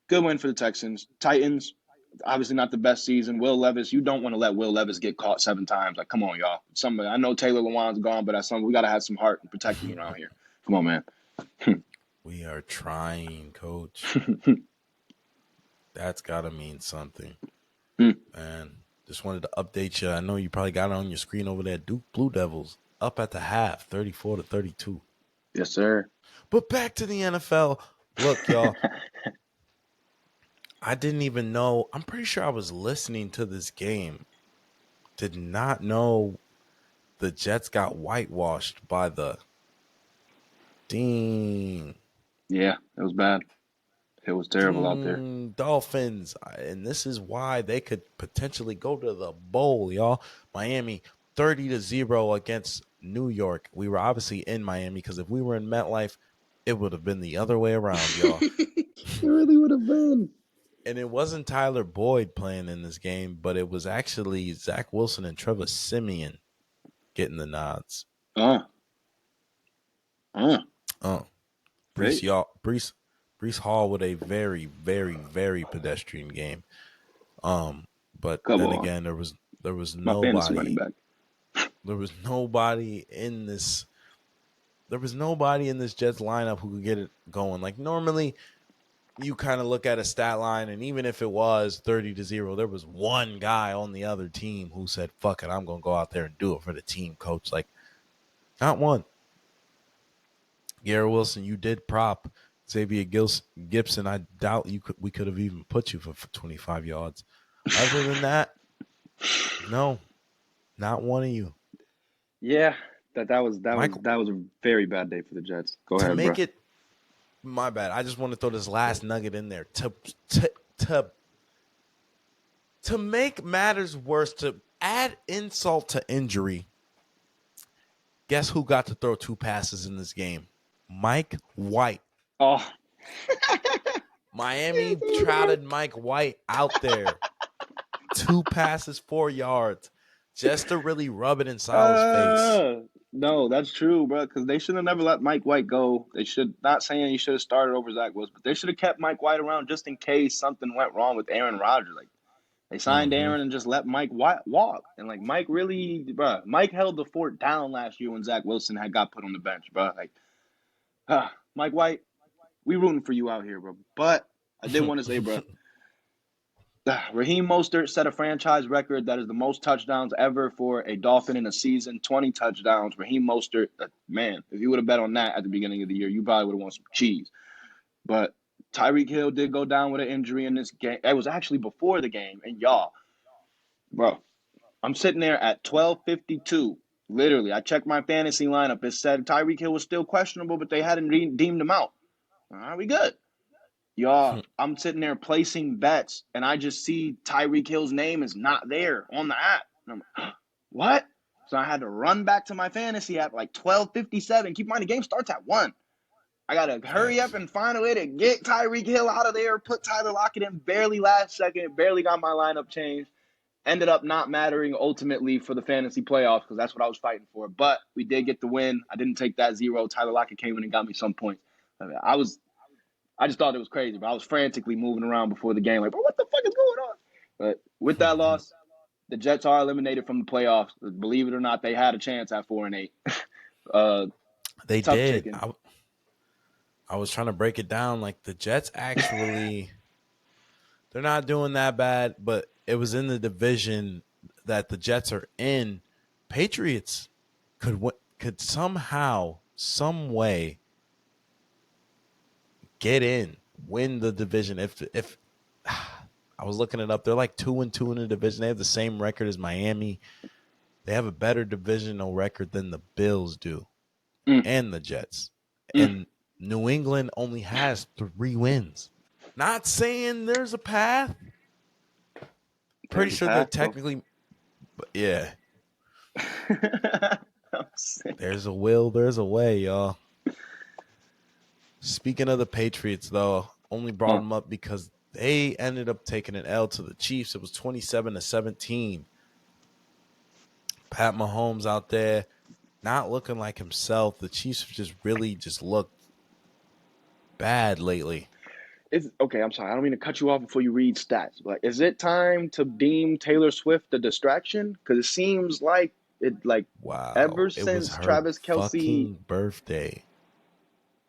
good win for the Texans. Titans, obviously not the best season. Will Levis, you don't want to let Will Levis get caught 7 times. Like, come on, y'all. I know Taylor Lewan's gone, but that's something we got to have some heart and protect him around here. Come on, man. We are trying, coach. That's got to mean something. Man, just wanted to update you. I know you probably got it on your screen over there. Duke Blue Devils up at the half, 34-32. Yes, sir. But back to the NFL. Look, y'all, I didn't even know. I'm pretty sure I was listening to this game. Did not know the Jets got whitewashed by the Ding. Yeah, it was bad. It was terrible out there. Ding Dolphins. And this is why they could potentially go to the bowl, y'all. Miami 30-0 against New York. We were obviously in Miami because if we were in MetLife, it would have been the other way around, y'all. It really would have been. And it wasn't Tyler Boyd playing in this game, but it was actually Zach Wilson and Trevor Siemian getting the nods. Uh, uh, Uh, hey, Brees Hall with a very, very, very pedestrian game. But come then on. again, there was My fantasy running nobody. back. There was nobody in this. There was nobody in this Jets lineup who could get it going. Like normally, you kind of look at a stat line, and even if it was 30-0, there was one guy on the other team who said, "Fuck it, I'm gonna go out there and do it for the team, coach." Like not one. Garrett Wilson, you did prop Xavier Gibson. I doubt we could have even put you for 25 yards. Other than that, no, not one of you. Yeah, that was that Mike, was that was a very bad day for the Jets. Go to ahead, bro. make it my bad. I just want to throw this last nugget in there to to to make matters worse, to add insult to injury. Guess who got to throw 2 passes in this game? Mike White. Oh, Miami yes, I trotted Mike White out there. 2 passes, 4 yards, just to really rub it in Saleh's face. no, that's true, bro. Because they should have never let Mike White go. They should not saying he should have started over Zach Wilson, but they should have kept Mike White around just in case something went wrong with Aaron Rodgers. Like they signed Mm-hmm. Aaron and just let Mike White walk. And like Mike really, bro, Mike held the fort down last year when Zach Wilson had got put on the bench, bro. Like, Mike White, we rooting for you out here, bro. But I did want to say, bro, Raheem Mostert set a franchise record that is the most touchdowns ever for a Dolphin in a season. 20 touchdowns. Raheem Mostert, man, if you would have bet on that at the beginning of the year, you probably would have won some cheese. But Tyreek Hill did go down with an injury in this game. It was actually before the game, and y'all, bro, I'm sitting there at 12:52. Literally, I checked my fantasy lineup. It said Tyreek Hill was still questionable, but they hadn't deemed him out. All right, we good. Y'all, I'm sitting there placing bets, and I just see Tyreek Hill's name is not there on the app. And I'm like, what? So I had to run back to my fantasy app like 12:57. Keep in mind the game starts at 1. I gotta hurry up Facts. and find a way to get Tyreek Hill out of there, put Tyler Lockett in barely last second, barely got my lineup changed. Ended up not mattering ultimately for the fantasy playoffs because that's what I was fighting for. But we did get the win. I didn't take that 0. Tyler Lockett came in and got me some points. I just thought it was crazy, but I was frantically moving around before the game, like, bro, what the fuck is going on? But with that loss, the Jets are eliminated from the playoffs. Believe it or not, they had a chance at 4-8. uh, They Tough did. chicken. I was trying to break it down. Like the Jets actually, They're not doing that bad, but it was in the division that the Jets are in. Patriots could somehow, some way get in, win the division. If I was looking it up, they're like 2-2 in the division. They have the same record as Miami. They have a better divisional record than the Bills do Mm, and the Jets. mm. And New England only has 3 wins. Not saying there's a path. Pretty There's a sure they're path, bro. technically, but yeah, I'm sick. there's a will, there's a way, y'all. Speaking of the Patriots, though, only brought Huh. them up because they ended up taking an L to the Chiefs. It was 27-17. Pat Mahomes out there not looking like himself. The Chiefs have just really just looked bad lately. It's okay. I'm sorry. I don't mean to cut you off before you read stats. But is it time to deem Taylor Swift a distraction? Because it seems like like Wow. ever It was since her Travis Kelsey, fucking birthday.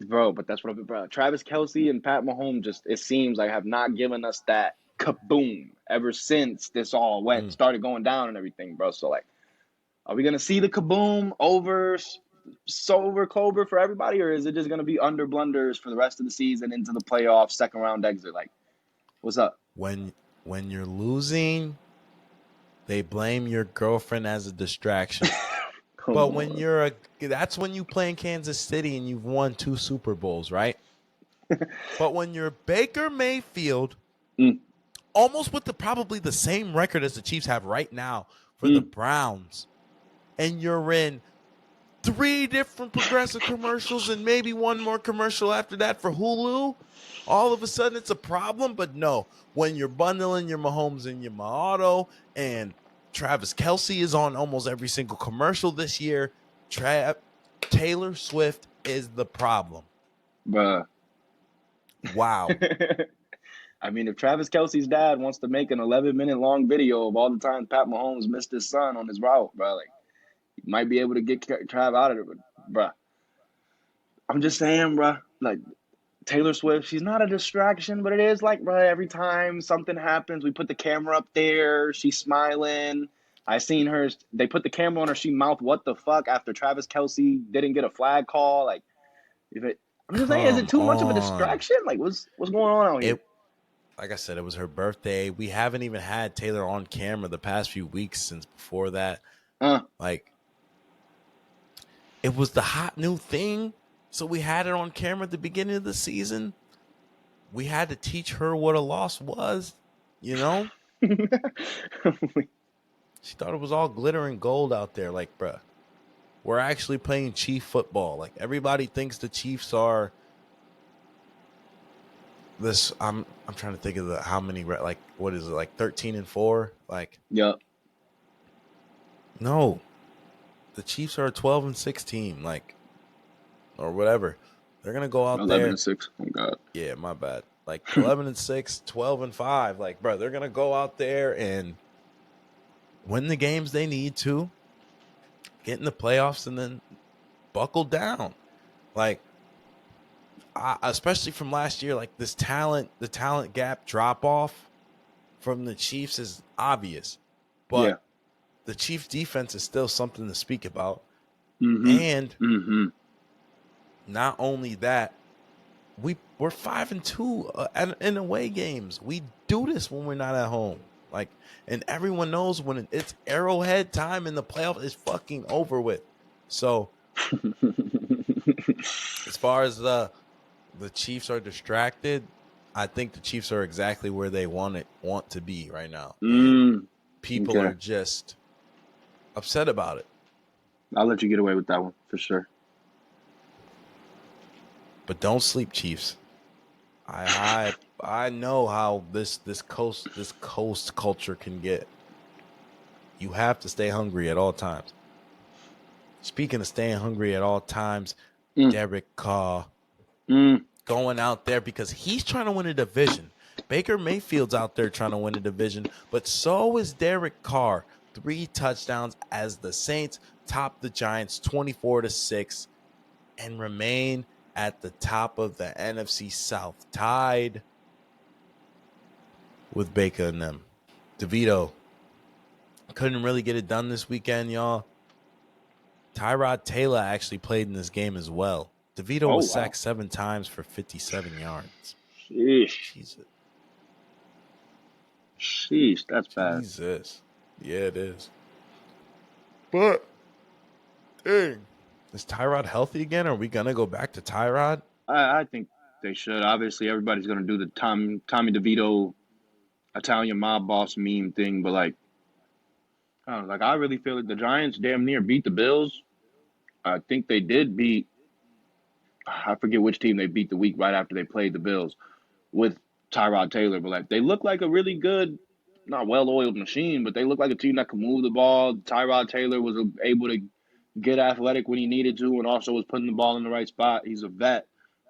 bro. But that's what I'm, bro. Travis Kelsey and Pat Mahomes just it seems like have not given us that kaboom ever since this all went Mm. started going down and everything, bro. So like, are we gonna see the kaboom over Sober Clover for everybody, or is it just gonna be under blunders for the rest of the season into the playoffs, second round exit? Like, what's up? When you're losing, they blame your girlfriend as a distraction. Come But when on. that's when you play in Kansas City and you've won 2 Super Bowls, right? But when you're Baker Mayfield, Mm, almost with probably the same record as the Chiefs have right now for the mm. Browns, and you're in 3 different progressive commercials and maybe one more commercial after that for Hulu, all of a sudden it's a problem. But no, when you're bundling your Mahomes and your Auto and Travis Kelsey is on almost every single commercial this year, Taylor Swift is the problem. Bruh. Wow. I mean, if Travis Kelsey's dad wants to make an 11-minute long video of all the times Pat Mahomes missed his son on his route, bro, like, he might be able to get Trav out of it. But, bruh, I'm just saying, bruh, like, Taylor Swift, she's not a distraction, but it is like, bruh, every time something happens, we put the camera up there, she's smiling. I seen her, they put the camera on her, she mouthed, what the fuck, after Travis Kelsey didn't get a flag call. Like, if it, I'm just saying, is it Come too much of a on. distraction? Like, what's going on out here? It Like I said, it was her birthday. We haven't even had Taylor on camera the past few weeks since before that. Uh, Like, it was the hot new thing. So we had it on camera at the beginning of the season. We had to teach her what a loss was, you know? She thought it was all glitter and gold out there. Like, bruh, we're actually playing Chief football. Like, everybody thinks the Chiefs are this. I'm trying to think of how many, like, what is it, like 13-4? Like, yeah, no, the Chiefs are a 12-6 team, like, or whatever. They're gonna go out 11 there. and 6. Oh God. Yeah, my bad. Like 11-6, 12-5. Like, bro, they're gonna go out there and win the games they need to, get in the playoffs, and then buckle down. Like, especially from last year, like the talent gap drop off from the Chiefs is obvious, Yeah. but the Chiefs defense is still something to speak about. Mm-hmm. And Mm-hmm. not only that, we're 5-2 in away games. We do this when we're not at home. Like, and everyone knows when it's Arrowhead time in the playoff is fucking over with. So as far as the Chiefs are distracted, I think the Chiefs are exactly where they want to be right now, and mm. people Okay. are just upset about it. I'll let you get away with that one for sure. But don't sleep, Chiefs. I know how this coast culture can get. You have to stay hungry at all times. Speaking of staying hungry at all times, Mm. Derek Carr Mm. going out there because he's trying to win a division. Baker Mayfield's out there trying to win a division, but so is Derek Carr. 3 touchdowns as the Saints top the Giants 24-6 and remain at the top of the NFC South, tied with Baker and them. DeVito couldn't really get it done this weekend, y'all. Tyrod Taylor actually played in this game as well. DeVito Oh was wow. sacked 7 times for 57 yards. Sheesh. Jesus. Sheesh, that's bad. Jesus. Yeah, it is. But, dang. Is Tyrod healthy again? Are we going to go back to Tyrod? I think they should. Obviously, everybody's gonna do the Tommy DeVito Italian mob boss meme thing, but like, I don't know, like I really feel like the Giants damn near beat the Bills. I think they did beat. I forget which team they beat the week right after they played the Bills with Tyrod Taylor, but like they look like a really good, not well-oiled machine, but they look like a team that can move the ball. Tyrod Taylor was able to get athletic when he needed to, and also was putting the ball in the right spot. He's a vet.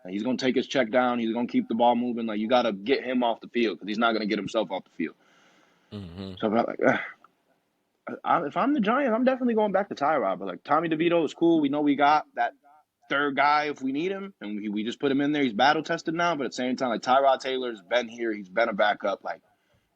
He's gonna take his check down. He's gonna keep the ball moving. Like you got to get him off the field because he's not gonna get himself off the field. Mm-hmm. So like, if I'm the Giants, I'm definitely going back to Tyrod. But like Tommy DeVito is cool. We know we got that third guy if we need him, and we just put him in there. He's battle tested now, but at the same time, like Tyrod Taylor's been here. He's been a backup. Like,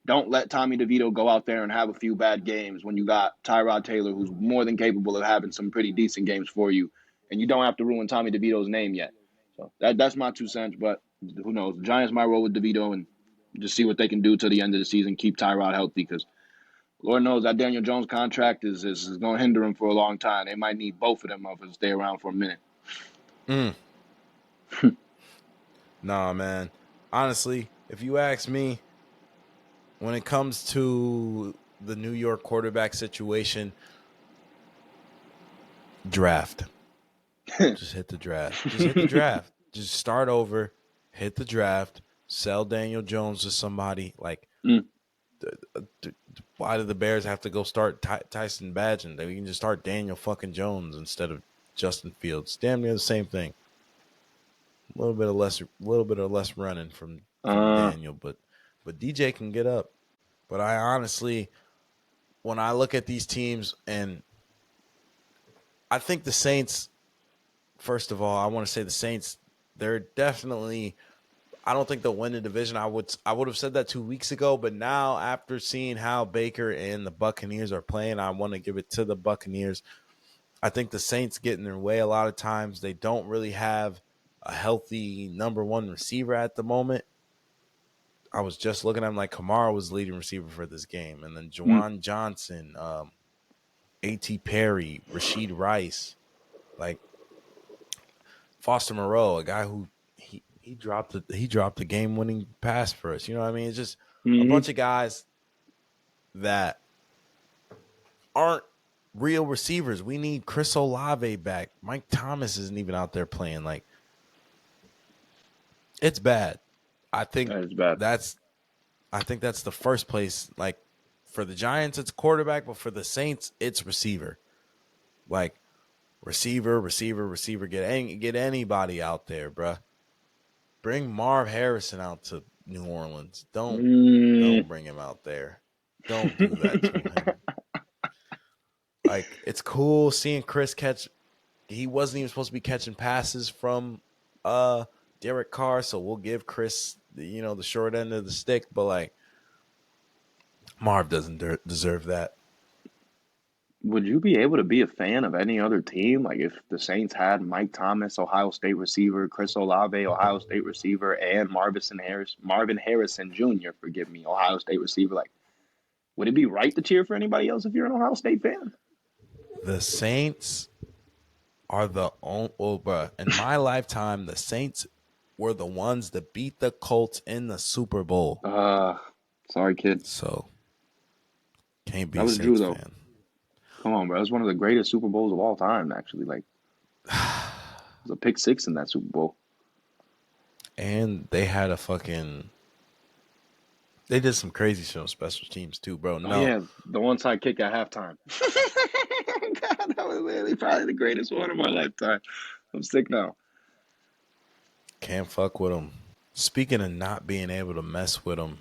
don't let Tommy DeVito go out there and have a few bad games when you got Tyrod Taylor, who's more than capable of having some pretty decent games for you, and you don't have to ruin Tommy DeVito's name yet. So that's my 2 cents. But who knows? The Giants might roll with DeVito and just see what they can do to the end of the season. Keep Tyrod healthy because Lord knows that Daniel Jones contract is going to hinder him for a long time. They might need both of them to stay around for a minute. Mm. Nah, man. Honestly, if you ask me, when it comes to the New York quarterback situation, draft. Just hit the draft. Just hit the draft. Just start over, hit the draft, sell Daniel Jones to somebody. Like, Mm. why do the Bears have to go start Tyson Badgett? They can just start Daniel fucking Jones instead of Justin Fields. Damn near the same thing. A little bit of less running from Uh, Daniel, but DJ can get up. But I honestly, when I look at these teams, and I think the Saints, first of all, I want to say the Saints, they're definitely, I don't think they'll win the division. I would have said that 2 weeks ago, but now after seeing how Baker and the Buccaneers are playing, I want to give it to the Buccaneers. I think the Saints get in their way a lot of times. They don't really have a healthy number one receiver at the moment. I was just looking at him, like Kamara was leading receiver for this game, and then mm, Juwan Johnson, A.T. Perry, Rashid Rice, like Foster Moreau, a guy who he dropped the game winning pass for us. You know what I mean? It's just a mm-hmm. bunch of guys that aren't real receivers. We need Chris Olave back. Mike Thomas isn't even out there playing. Like, it's bad. I think That is bad. that's the first place. Like, for the Giants, it's quarterback, but for the Saints, it's receiver. Like, receiver. Get anybody out there, bruh. Bring Marv Harrison out to New Orleans. Don't Mm. bring him out there. Don't do that to him. Like, it's cool seeing Chris catch. He wasn't even supposed to be catching passes from Derek Carr, so we'll give Chris the short end of the stick. But like, Marv doesn't deserve that. Would you be able to be a fan of any other team? Like if the Saints had Mike Thomas, Ohio State receiver, Chris Olave, Ohio State receiver, and Marvin Harrison Jr., forgive me, Ohio State receiver. Like, would it be right to cheer for anybody else if you're an Ohio State fan? The Saints are the only. Well, bruh, in my lifetime, the Saints were the ones that beat the Colts in the Super Bowl. Uh, Sorry, kid. So can't be That a was Drew Saints though. fan. Come on, bro. That's one of the greatest Super Bowls of all time. Actually, like, there's a pick six in that Super Bowl. And they had a fucking. They did some crazy shit on special teams too, bro. Oh No, yeah, the onside kick at halftime. God, that was literally probably the greatest one of my lifetime. I'm sick now. can't fuck with them. Speaking of not being able to mess with them,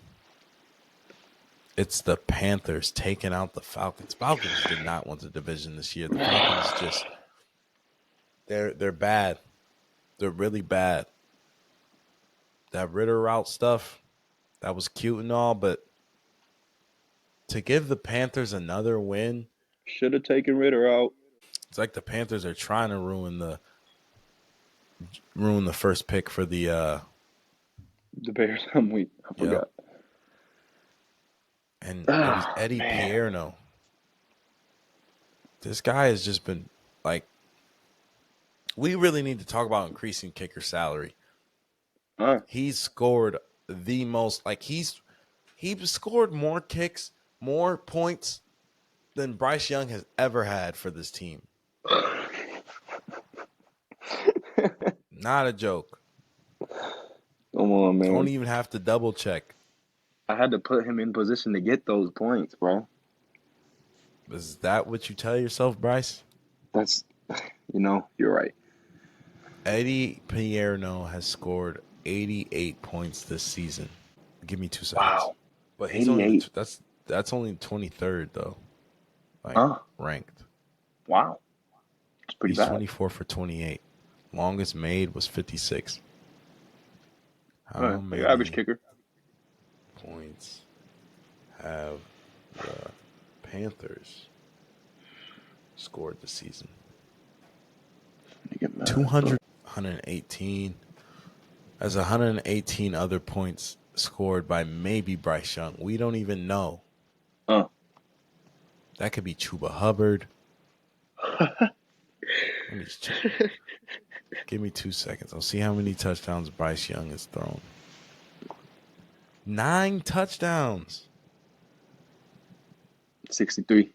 it's the Panthers taking out the Falcons. Falcons did not want the division this year. The Falcons just they're bad. They're really bad. That Ritter route stuff, that was cute and all, but to give the Panthers another win. Should have taken Ritter out. It's like the Panthers are trying to ruin the first pick for the The Bears. I'm weak. I yep. forgot. And it was Ah, Eddie man. Pierno. This guy has just been like, we really need to talk about increasing kicker salary. He's scored the most, like he's scored more kicks, more points than Bryce Young has ever had for this team. Not a joke. Come on, Don't man. even have to double check. I had to put him in position to get those points, bro. Is that what you tell yourself, Bryce? That's, you're right. Eddie Pierno has scored 88 points this season. Give me 2 seconds. Wow. But he's only 88. that's only 23rd though. Like Huh? ranked. Wow. It's pretty He's bad. 24 for 28. Longest made was 56. All How right. Your average many kicker. points have the Panthers scored this season? You get mad, 200, 118. As 118 other points scored by maybe Bryce Young. We don't even know. That could be Chuba Hubbard. Let me just check. Give me 2 seconds. I'll see how many touchdowns Bryce Young has thrown. 9 touchdowns. 63.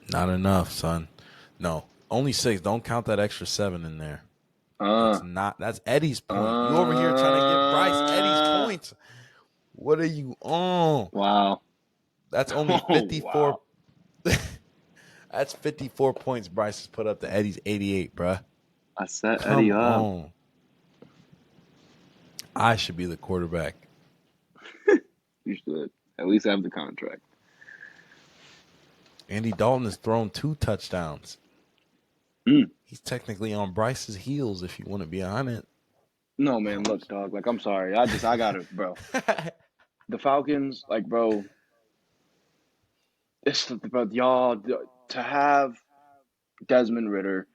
Not enough, son. No, only 6. Don't count that extra 7 in there. That's Eddie's point. You over here trying to give Bryce Eddie's points. What are you on? Wow. That's only Oh, 54. wow. That's 54 points Bryce has put up to Eddie's 88, bruh. I set Eddie Come up. on. I should be the quarterback. You should at least have the contract. Andy Dalton has thrown 2 touchdowns. He's technically on Bryce's heels, if you want to be honest. No, man, look, dog. Like, I'm sorry. I got it, bro. The Falcons, like, bro, but y'all, to have Desmond Ritter,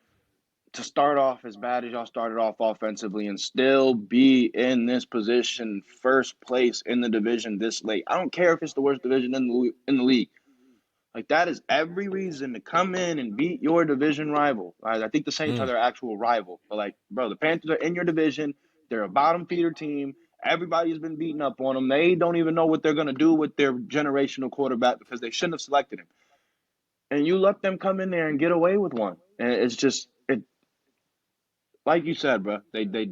to start off as bad as y'all started off offensively and still be in this position, first place in the division this late. I don't care if it's the worst division in the league. Like, that is every reason to come in and beat your division rival. I think the Saints are their actual rival. But, like, bro, the Panthers are in your division. They're a bottom feeder team. Everybody's been beating up on them. They don't even know what they're going to do with their generational quarterback because they shouldn't have selected him. And you let them come in there and get away with one. And it's just, like you said, bro, they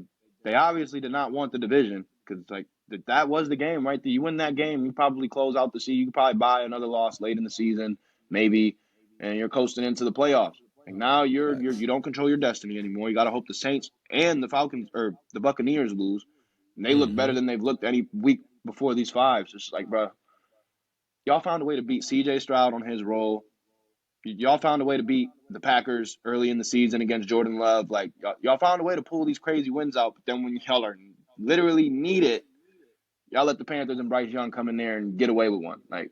obviously did not want the division because, like, that was the game, right? You win that game, you probably close out the season. You could probably buy another loss late in the season, maybe, and you're coasting into the playoffs. Like, now you don't control your destiny anymore. You got to hope the Saints and the Falcons or the Buccaneers lose, and they look better than they've looked any week before these fives. It's like, bro, y'all found a way to beat C.J. Stroud on his role. Y'all found a way to beat the Packers early in the season against Jordan Love. Like, y'all found a way to pull these crazy wins out, but then when y'all are literally need it, y'all let the Panthers and Bryce Young come in there and get away with one. Like,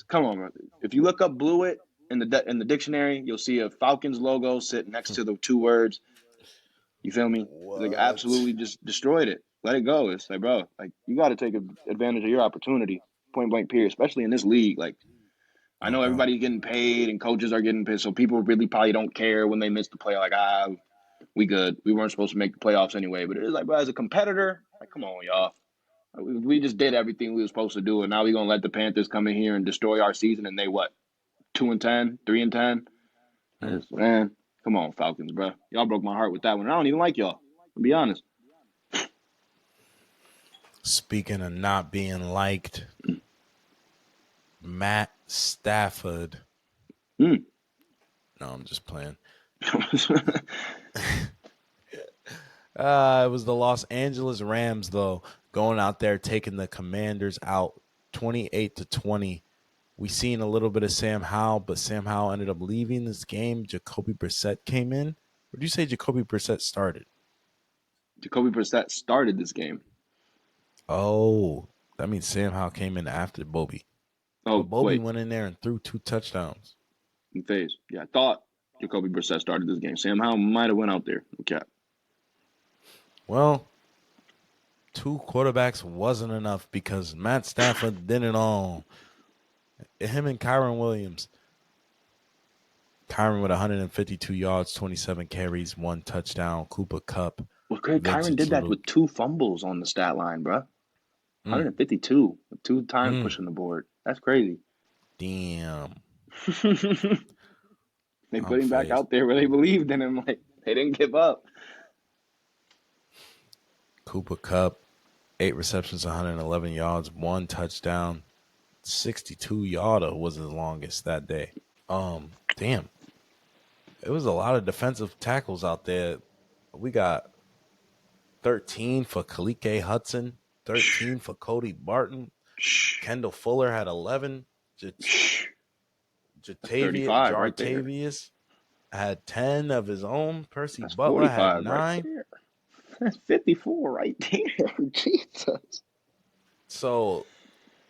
come on, bro. If you look up "blew it" in the dictionary, you'll see a Falcons logo sit next to the 2 words. You feel me? Like, What? absolutely just destroyed it. Let it go. It's like, bro, like, you got to take advantage of your opportunity, point blank period, especially in this league. Like, I No know doubt. everybody's getting paid and coaches are getting paid, so people really probably don't care when they miss the play. Like, we good. We weren't supposed to make the playoffs anyway. But it's like, bro, as a competitor, like, come on, y'all. We just did everything we were supposed to do, and now we're gonna let the Panthers come in here and destroy our season. And they what, 2-10, 3-10? Man, come on, Falcons, bro. Y'all broke my heart with that one. I don't even like y'all. To be honest. Speaking of not being liked, Matt Stafford. Mm. No, I'm just playing. It was the Los Angeles Rams, though, going out there taking the Commanders out 28-20. We seen a little bit of Sam Howell, but Sam Howell ended up leaving this game. Jacoby Brissett came in. Or did you say Jacoby Brissett started? Jacoby Brissett started this game. Oh, That means Sam Howell came in after Bobby. But Oh, Bobby wait. went in there and threw 2 touchdowns. In phase. Yeah, I thought Jacoby Brissett started this game. Sam Howell might have went out there. Okay. Well, 2 quarterbacks wasn't enough because Matt Stafford did it all. Him and Kyron Williams. Kyron with 152 yards, 27 carries, 1 touchdown. Cooper Kupp, Well, Kyron vintage did that little. with 2 fumbles on the stat line, bro. Mm, 152 with 2 times mm, pushing the board. That's crazy. damn. They I'm put him back phased. out there where they believed in him. Like they didn't give up. Cooper Kupp, 8 receptions, 111 yards, 1 touchdown. 62 yarder was his longest that day. Damn. It was a lot of defensive tackles out there. We got 13 for Kalike Hudson, Shh, 13 for Cody Barton. shh, Kendall Fuller had 11. shh. That's 35 right there. Jartavius had 10 of his own. Percy That's Butler had 45 right 9. there. That's 54 right there. Jesus. So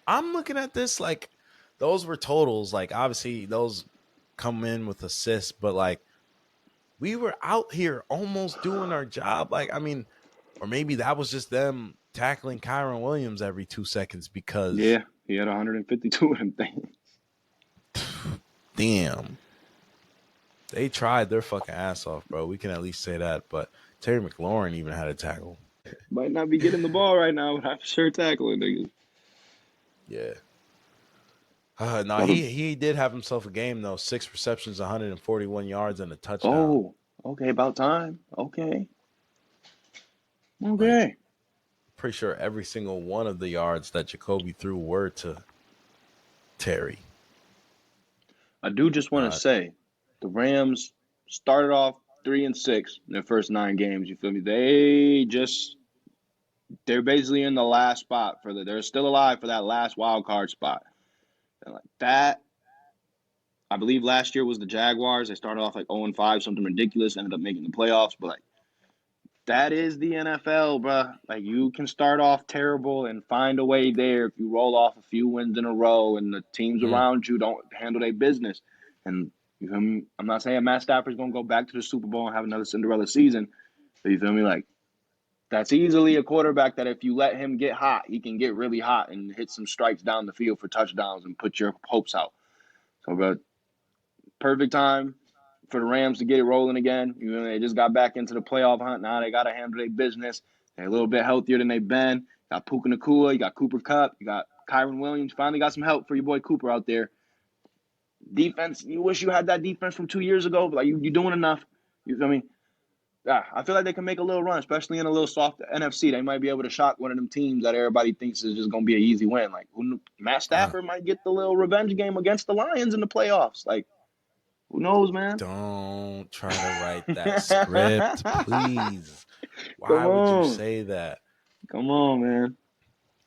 I'm looking at this like those were totals. Like obviously those come in with assists, but like we were out here almost doing our job. Like, I mean, or maybe that was just them tackling Kyron Williams every 2 seconds because Yeah, he had 152 of them things. damn, they tried their fucking ass off, bro. We can at least say that. But Terry McLaurin even had a tackle. Might not be getting the ball right now, but I'm sure tackling niggas. Yeah. No, Got a, he did have himself a game though. 6 receptions, 141 yards, and a touchdown. oh, okay, about time. Okay. Like, Okay. pretty sure every single one of the yards that Jacoby threw were to Terry. I do just want to Uh, say the Rams started off 3-6 in their first 9 games. You feel me? They're basically in the last spot they're still alive for that last wild card spot. And like that, I believe last year was the Jaguars. They started off like 0-5, something ridiculous, ended up making the playoffs. But like that is the NFL, bruh. Like you can start off terrible and find a way there if you roll off a few wins in a row and the teams mm, around you don't handle their business. And you feel me? I'm not saying Matt Stafford's gonna go back to the Super Bowl and have another Cinderella season, but you feel me? Like that's easily a quarterback that if you let him get hot, he can get really hot and hit some strikes down the field for touchdowns and put your hopes out. So, but perfect time for the Rams to get it rolling again. You know, they just got back into the playoff hunt. Now they got to handle their business. They're a little bit healthier than they've been. You got Puka Nakua, you got Cooper Kupp, you got Kyron Williams. Finally got some help for your boy Cooper out there. Defense, you wish you had that defense from 2 years ago, but like you're doing enough. You feel me? Yeah, I feel like they can make a little run, especially in a little soft NFC. They might be able to shock one of them teams that everybody thinks is just going to be an easy win. Like Matt uh, Stafford might get the little revenge game against the Lions in the playoffs. Like who knows, man? don't try to write that script, please. Come Why would you on. say that? Come on, man.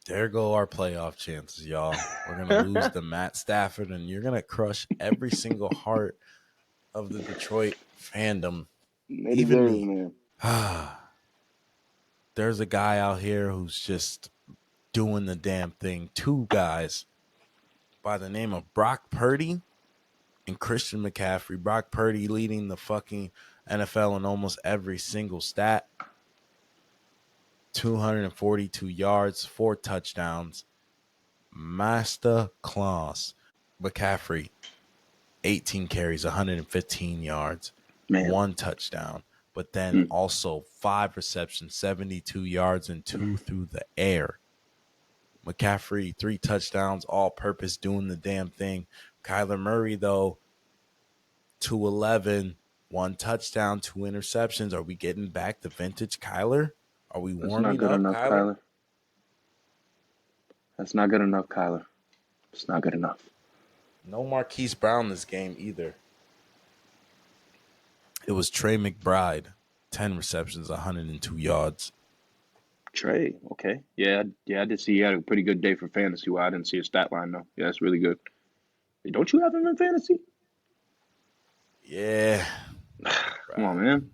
There go our playoff chances, y'all. We're gonna lose to Matt Stafford, and you're gonna crush every single heart of the Detroit fandom, They even deserve it, me. man. There's a guy out here who's just doing the damn thing. 2 guys by the name of Brock Purdy and Christian McCaffrey. Brock Purdy leading the fucking NFL in almost every single stat. 242 yards, 4 touchdowns. Master class. McCaffrey, 18 carries, 115 yards, Man. 1 touchdown. But then Mm. also 5 receptions, 72 yards, and 2 through the air. McCaffrey, 3 touchdowns, all purpose, doing the damn thing. Kyler Murray, though, 211, 1 touchdown, 2 interceptions. Are we getting back to vintage Kyler? Are we That's not warming good up, enough, Kyler? Kyler. That's not good enough, Kyler. It's not good enough. No Marquise Brown this game either. It was Trey McBride, 10 receptions, 102 yards. Trey, okay. Yeah, I did see he had a pretty good day for fantasy. Well, I didn't see his stat line though. Yeah, that's really good. Hey, don't you have him in fantasy? Yeah, Come on, McBride. man.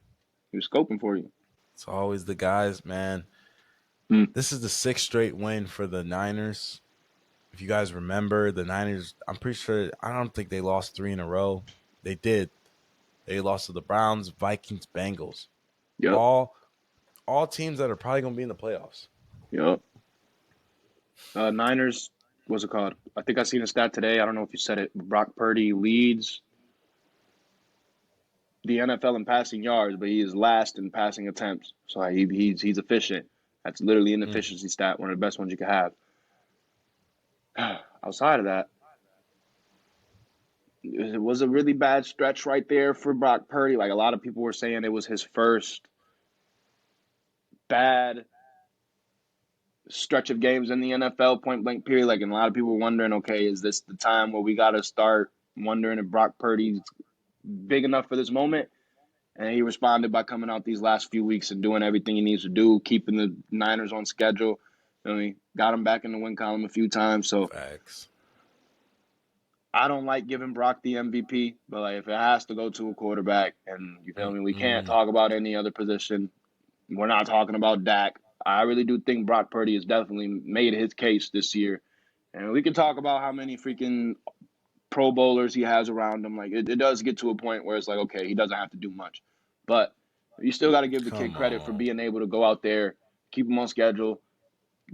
He was scoping for you. It's always the guys, man. Mm. This is the sixth straight win for the Niners. If you guys remember, the Niners, I'm pretty sure, I don't think they lost three in a row. They did. They lost to the Browns, Vikings, Bengals. Yep. All all teams that are probably going to be in the playoffs. Yep. Niners, what's it called? I think I seen a stat today. I don't know if you said it. Brock Purdy leads the NFL in passing yards, but he is last in passing attempts. So he's efficient. That's literally an Mm, efficiency stat, one of the best ones you could have. Outside of that, it was a really bad stretch right there for Brock Purdy. Like a lot of people were saying, it was his first bad stretch of games in the NFL, point blank period. Like, and a lot of people were wondering, okay, is this the time where we got to start wondering if Brock Purdy's big enough for this moment? And he responded by coming out these last few weeks and doing everything he needs to do, keeping the Niners on schedule. I mean, got him back in the win column a few times. So facts. I don't like giving Brock the MVP, but like if it has to go to a quarterback, and you feel me, we can't Mm-mm. talk about any other position. We're not talking about Dak. I really do think Brock Purdy has definitely made his case this year. And we can talk about how many freaking Pro Bowlers he has around him. Like it does get to a point where it's like, okay, he doesn't have to do much. But you still got to give the kid Come credit for on. being able to go out there, keep him on schedule,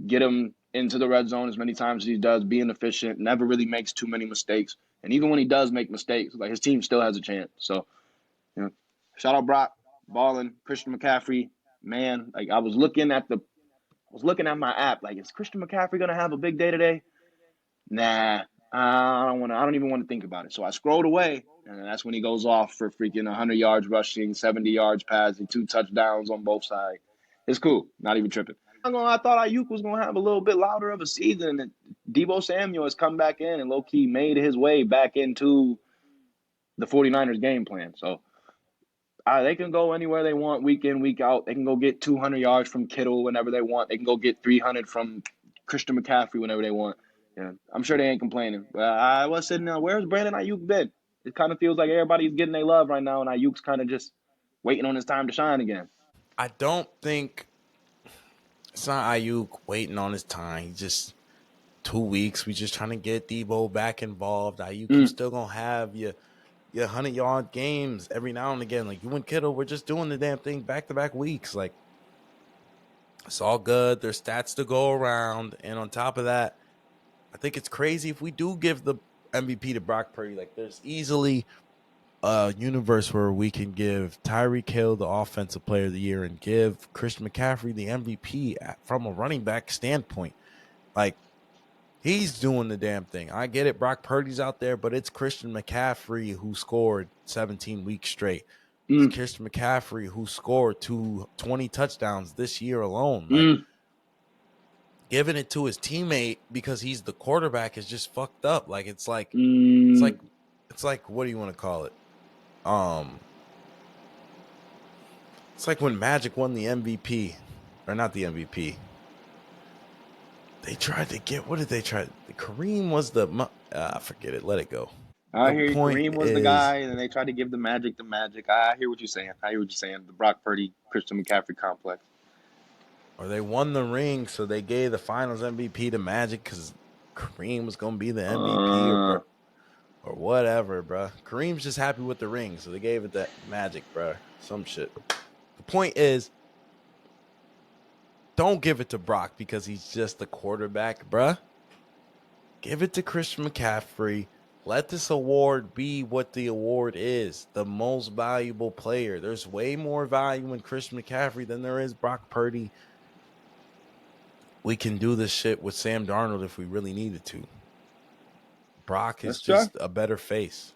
get him into the red zone as many times as he does, being efficient, never really makes too many mistakes. And even when he does make mistakes, like his team still has a chance. So, you know, shout out Brock, balling, Christian McCaffrey, man. Like I was looking at my app, like, is Christian McCaffrey gonna have a big day today? Nah, I don't even want to think about it. So I scrolled away, and that's when he goes off for freaking 100 yards rushing, 70 yards passing, two touchdowns on both sides. It's cool. Not even tripping. I thought Ayuk was gonna have a little bit louder of a season. And Debo Samuel has come back in and low key made his way back into the 49ers game plan. So they can go anywhere they want, week in, week out. They can go get 200 yards from Kittle whenever they want. They can go get 300 from Christian McCaffrey whenever they want. Yeah, I'm sure they ain't complaining. But I was sitting there, where's Brandon Ayuk been? It kind of feels like everybody's getting their love right now, and Ayuk's kind of just waiting on his time to shine again. I don't think it's not Ayuk waiting on his time. He just 2 weeks. We just trying to get Debo back involved. Ayuk, you Mm, still gonna have your 100-yard games every now and again. Like you and Kittle, we're just doing the damn thing back to back weeks. Like it's all good. There's stats to go around, and on top of that, I think it's crazy if we do give the MVP to Brock Purdy. Like there's easily a universe where we can give Tyreek Hill the offensive player of the year and give Christian McCaffrey the MVP from a running back standpoint. Like he's doing the damn thing. I get it. Brock Purdy's out there, but it's Christian McCaffrey who scored 17 weeks straight. It's mm, Christian McCaffrey who scored 20 touchdowns this year alone. Like mm, giving it to his teammate because he's the quarterback is just fucked up. Like it's mm. like it's like what do you want to call it? Um it's like when Magic won the MVP or not the MVP. They tried to get what did they try? Kareem was the forget it. Let it go. I The hear you. point Kareem was the is, guy, and then they tried to give the magic to Magic. I hear what you're saying. I hear what you're saying. The Brock Purdy, Christian McCaffrey complex. or they won the ring, so they gave the Finals MVP to Magic because Kareem was gonna be the MVP Uh, or whatever, bro. Kareem's just happy with the ring, so they gave it to Magic, bro. Some shit. The point is, don't give it to Brock because he's just the quarterback, bruh. Give it to Christian McCaffrey. Let this award be what the award is, the most valuable player. There's way more value in Christian McCaffrey than there is Brock Purdy. We can do this shit with Sam Darnold if we really needed to. Brock is that's true. just a better face.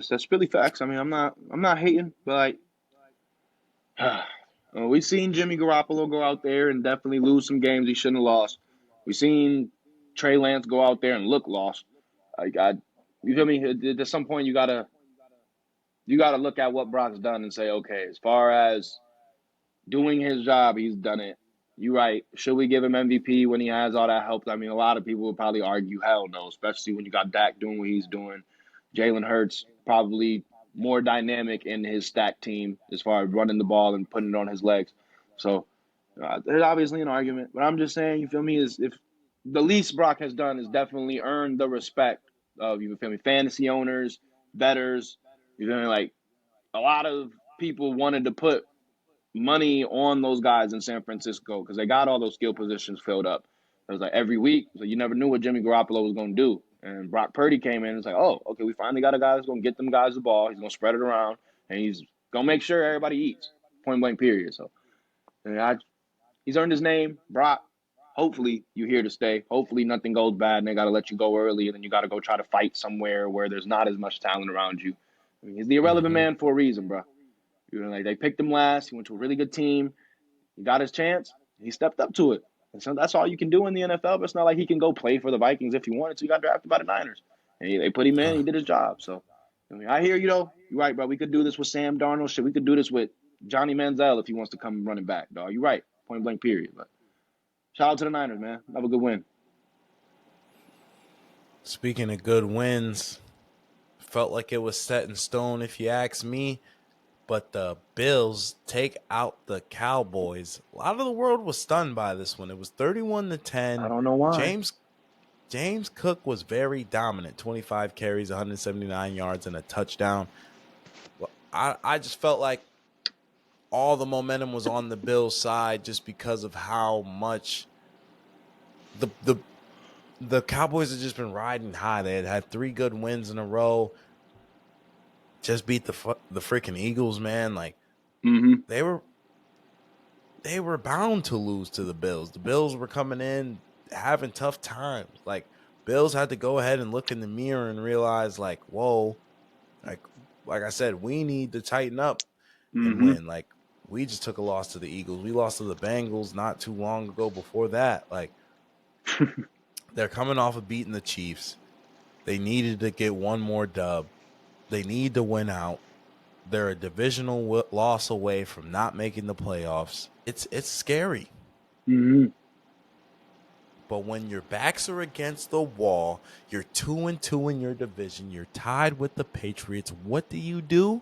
That's really facts. I mean, I'm not hating, but like, we've seen Jimmy Garoppolo go out there and definitely lose some games he shouldn't have lost. We've seen Trey Lance go out there and look lost. Like you feel me? At some point, you gotta look at what Brock's done and say, okay, as far as doing his job, he's done it. You're right. Should we give him MVP when he has all that help? I mean, a lot of people would probably argue, hell no, especially when you got Dak doing what he's doing. Jalen Hurts probably more dynamic in his stack team as far as running the ball and putting it on his legs. So, There's obviously an argument, but I'm just saying, you feel me? Is if the least Brock has done is definitely earned the respect of, you feel me, fantasy owners, betters. You feel me? Like a lot of people wanted to put money on those guys in San Francisco because they got all those skill positions filled up. It was like every week, so you never knew what Jimmy Garoppolo was going to do. And Brock Purdy came in and it's like, oh, okay, we finally got a guy that's going to get them guys the ball. He's going to spread it around, and he's going to make sure everybody eats. Point blank, period. So he's earned his name, Brock. Hopefully, you're here to stay. Hopefully, nothing goes bad and they got to let you go early, and then you got to go try to fight somewhere where there's not as much talent around you. I mean, he's the irrelevant Mm-hmm. man for a reason, bro. You know, like they picked him last. He went to a really good team. He got his chance. He stepped up to it. And so that's all you can do in the NFL. But it's not like he can go play for the Vikings if he wanted to. He got drafted by the Niners. And they put him in. He did his job. So, I mean, I hear you, though. You're right, bro. We could do this with Sam Darnold. Shit, we could do this with Johnny Manziel if he wants to come running back, dog. You're right. Point blank, period. But shout out to the Niners, man. Have a good win. Speaking of good wins, felt like it was set in stone, if you ask me. But the Bills take out the Cowboys. A lot of the world was stunned by this one. It was 31 to I 10. don't know why. James Cook was very dominant. 25 carries, 179 yards, and a touchdown. Well, I just felt like all the momentum was on the Bills' side just because of how much the Cowboys had just been riding high. They had 3 good wins in a row. Just beat the freaking Eagles, man. Like Mm-hmm. they were they were bound to lose to the Bills. The Bills were coming in having tough times. Like Bills had to go ahead and look in the mirror and realize, like, whoa, like I said, we need to tighten up and Mm-hmm. win. Like we just took a loss to the Eagles. We lost to the Bengals not too long ago before that. Like they're coming off of beating the Chiefs. They needed to get one more dub. They need to win out. They're a divisional loss away from not making the playoffs. It's scary. Mm-hmm. But when your backs are against the wall, you're 2-2 in your division, you're tied with the Patriots. What do? You go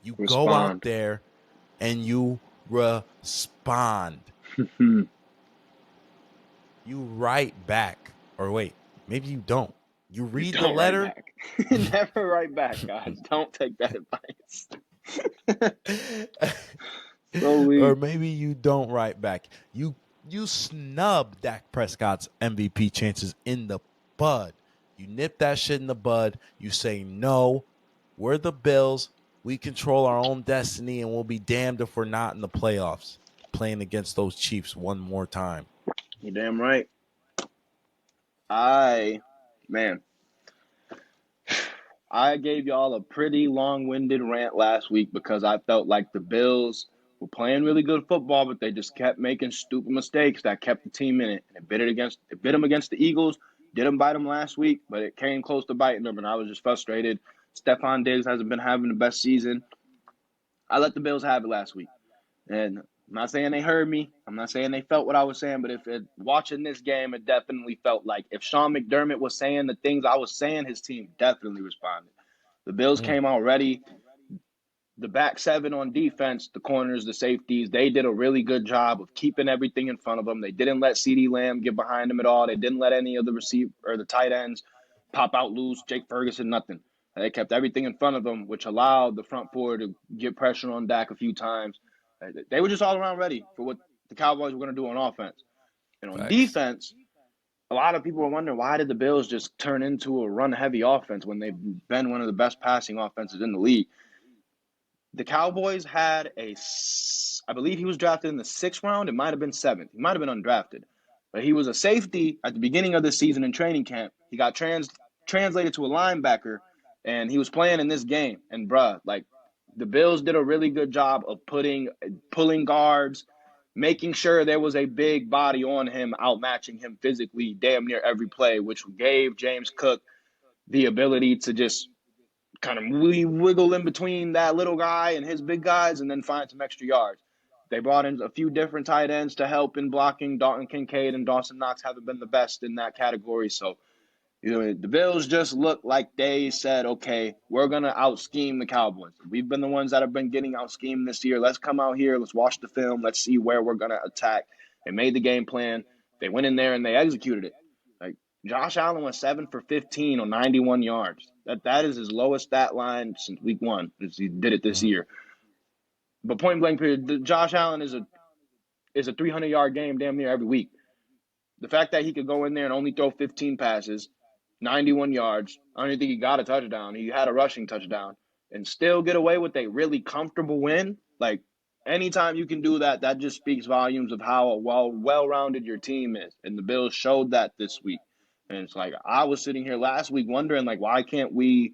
out Respond. there and you respond. You write back. Or wait, maybe you don't. You read the Don't write letter. back. Never write back, guys. Don't take that advice. So Or weak. maybe you don't write back. You snub Dak Prescott's MVP chances in the bud. You nip that shit in the bud. You say no. We're the Bills. We control our own destiny, and we'll be damned if we're not in the playoffs playing against those Chiefs one more time. You're damn right. I, man, I gave y'all a pretty long-winded rant last week because I felt like the Bills were playing really good football, but they just kept making stupid mistakes that kept the team in it. And it bit them against the Eagles. Didn't bite them last week, but it came close to biting them, and I was just frustrated. Stephon Diggs hasn't been having the best season. I let the Bills have it last week. And I'm not saying they heard me. I'm not saying they felt what I was saying, but watching this game, it definitely felt like if Sean McDermott was saying the things I was saying, his team definitely responded. The Bills Mm, came out ready. The back seven on defense, the corners, the safeties, they did a really good job of keeping everything in front of them. They didn't let CeeDee Lamb get behind them at all. They didn't let any of the receiver or the tight ends pop out loose. Jake Ferguson, nothing. They kept everything in front of them, which allowed the front four to get pressure on Dak a few times. They were just all around ready for what the Cowboys were going to do on offense. And on facts. defense, a lot of people were wondering why did the Bills just turn into a run-heavy offense when they've been one of the best passing offenses in the league. The Cowboys had I believe he was drafted in the 6th round. It might have been 7th. He might have been undrafted. But he was a safety at the beginning of the season in training camp. He got translated to a linebacker, and he was playing in this game. And, bruh, like, the Bills did a really good job of pulling guards, making sure there was a big body on him, outmatching him physically damn near every play, which gave James Cook the ability to just kind of wiggle in between that little guy and his big guys and then find some extra yards. They brought in a few different tight ends to help in blocking. Dalton Kincaid and Dawson Knox haven't been the best in that category. So You know, the Bills just look like they said, okay, we're going to out scheme the Cowboys. We've been the ones that have been getting out schemed this year. Let's come out here. Let's watch the film. Let's see where we're going to attack. They made the game plan. They went in there and they executed it. Like Josh Allen went 7 for 15 on 91 yards. That is his lowest stat line since week one. He did it this Mhm. year. But point blank period, Josh Allen is a 300-yard game damn near every week. The fact that he could go in there and only throw 15 passes, 91 yards, I don't even think he got a touchdown. He had a rushing touchdown and still get away with a really comfortable win. Like anytime you can do that, that just speaks volumes of how well-rounded your team is. And the Bills showed that this week. And it's like I was sitting here last week wondering, like, why can't we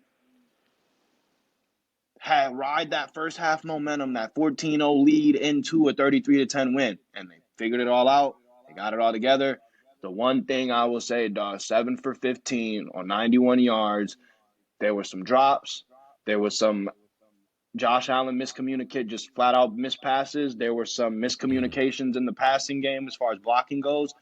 ride that first half momentum, that 14-0 lead into a 33-10 win? And they figured it all out. They got it all together. The one thing I will say, dog, 7 for 15 on 91 yards. There were some drops. There was some Josh Allen miscommunicate, just flat out missed passes. There were some Mhm. miscommunications in the passing game as far as blocking goes.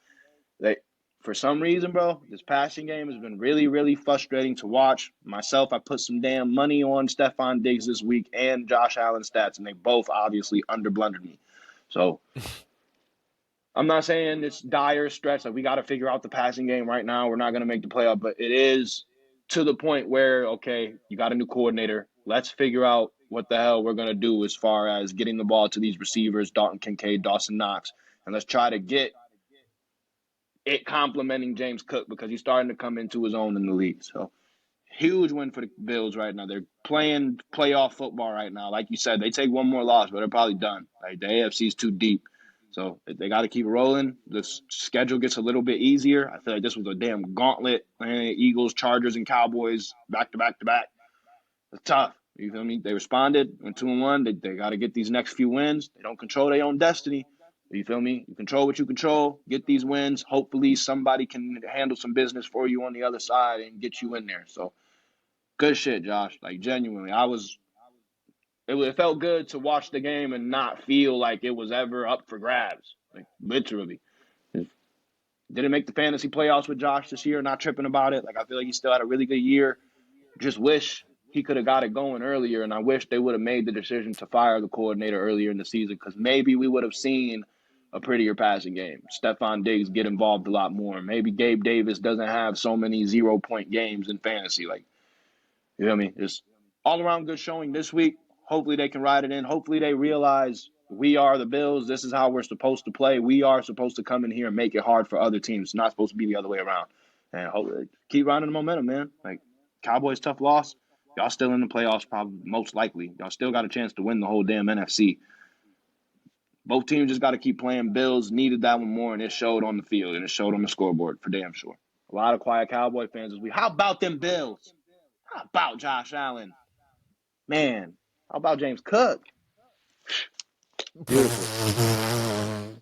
They, for some reason, bro, this passing game has been really, really frustrating to watch. Myself, I put some damn money on Stephon Diggs this week and Josh Allen stats, and they both obviously underblundered me. So I'm not saying it's dire stretch. Like we got to figure out the passing game right now. We're not going to make the playoff, but it is to the point where okay, you got a new coordinator. Let's figure out what the hell we're going to do as far as getting the ball to these receivers, Dalton Kincaid, Dawson Knox, and let's try to get it complementing James Cook because he's starting to come into his own in the league. So huge win for the Bills right now. They're playing playoff football right now. Like you said, they take one more loss, but they're probably done. Like the AFC is too deep. So they got to keep rolling. The schedule gets a little bit easier. I feel like this was a damn gauntlet. Eagles, Chargers, and Cowboys back to back to back. It's tough. You feel me? They responded, went 2-1. They got to get these next few wins. They don't control their own destiny. You feel me? You control what you control. Get these wins. Hopefully, somebody can handle some business for you on the other side and get you in there. So good shit, Josh. Like genuinely, it felt good to watch the game and not feel like it was ever up for grabs. Like literally, didn't make the fantasy playoffs with Josh this year. Not tripping about it. Like I feel like he still had a really good year. Just wish he could have got it going earlier, and I wish they would have made the decision to fire the coordinator earlier in the season because maybe we would have seen a prettier passing game. Stephon Diggs get involved a lot more. Maybe Gabe Davis doesn't have so many 0 point games in fantasy. Like you know what I mean? Just all around good showing this week. Hopefully they can ride it in. Hopefully they realize we are the Bills. This is how we're supposed to play. We are supposed to come in here and make it hard for other teams. It's not supposed to be the other way around. And hopefully keep riding the momentum, man. Like Cowboys tough loss. Y'all still in the playoffs, probably most likely. Y'all still got a chance to win the whole damn NFC. Both teams just got to keep playing. Bills needed that one more, and it showed on the field and it showed on the scoreboard for damn sure. A lot of quiet Cowboy fans this week. How about them Bills? How about Josh Allen? Man, how about James Cook? Beautiful.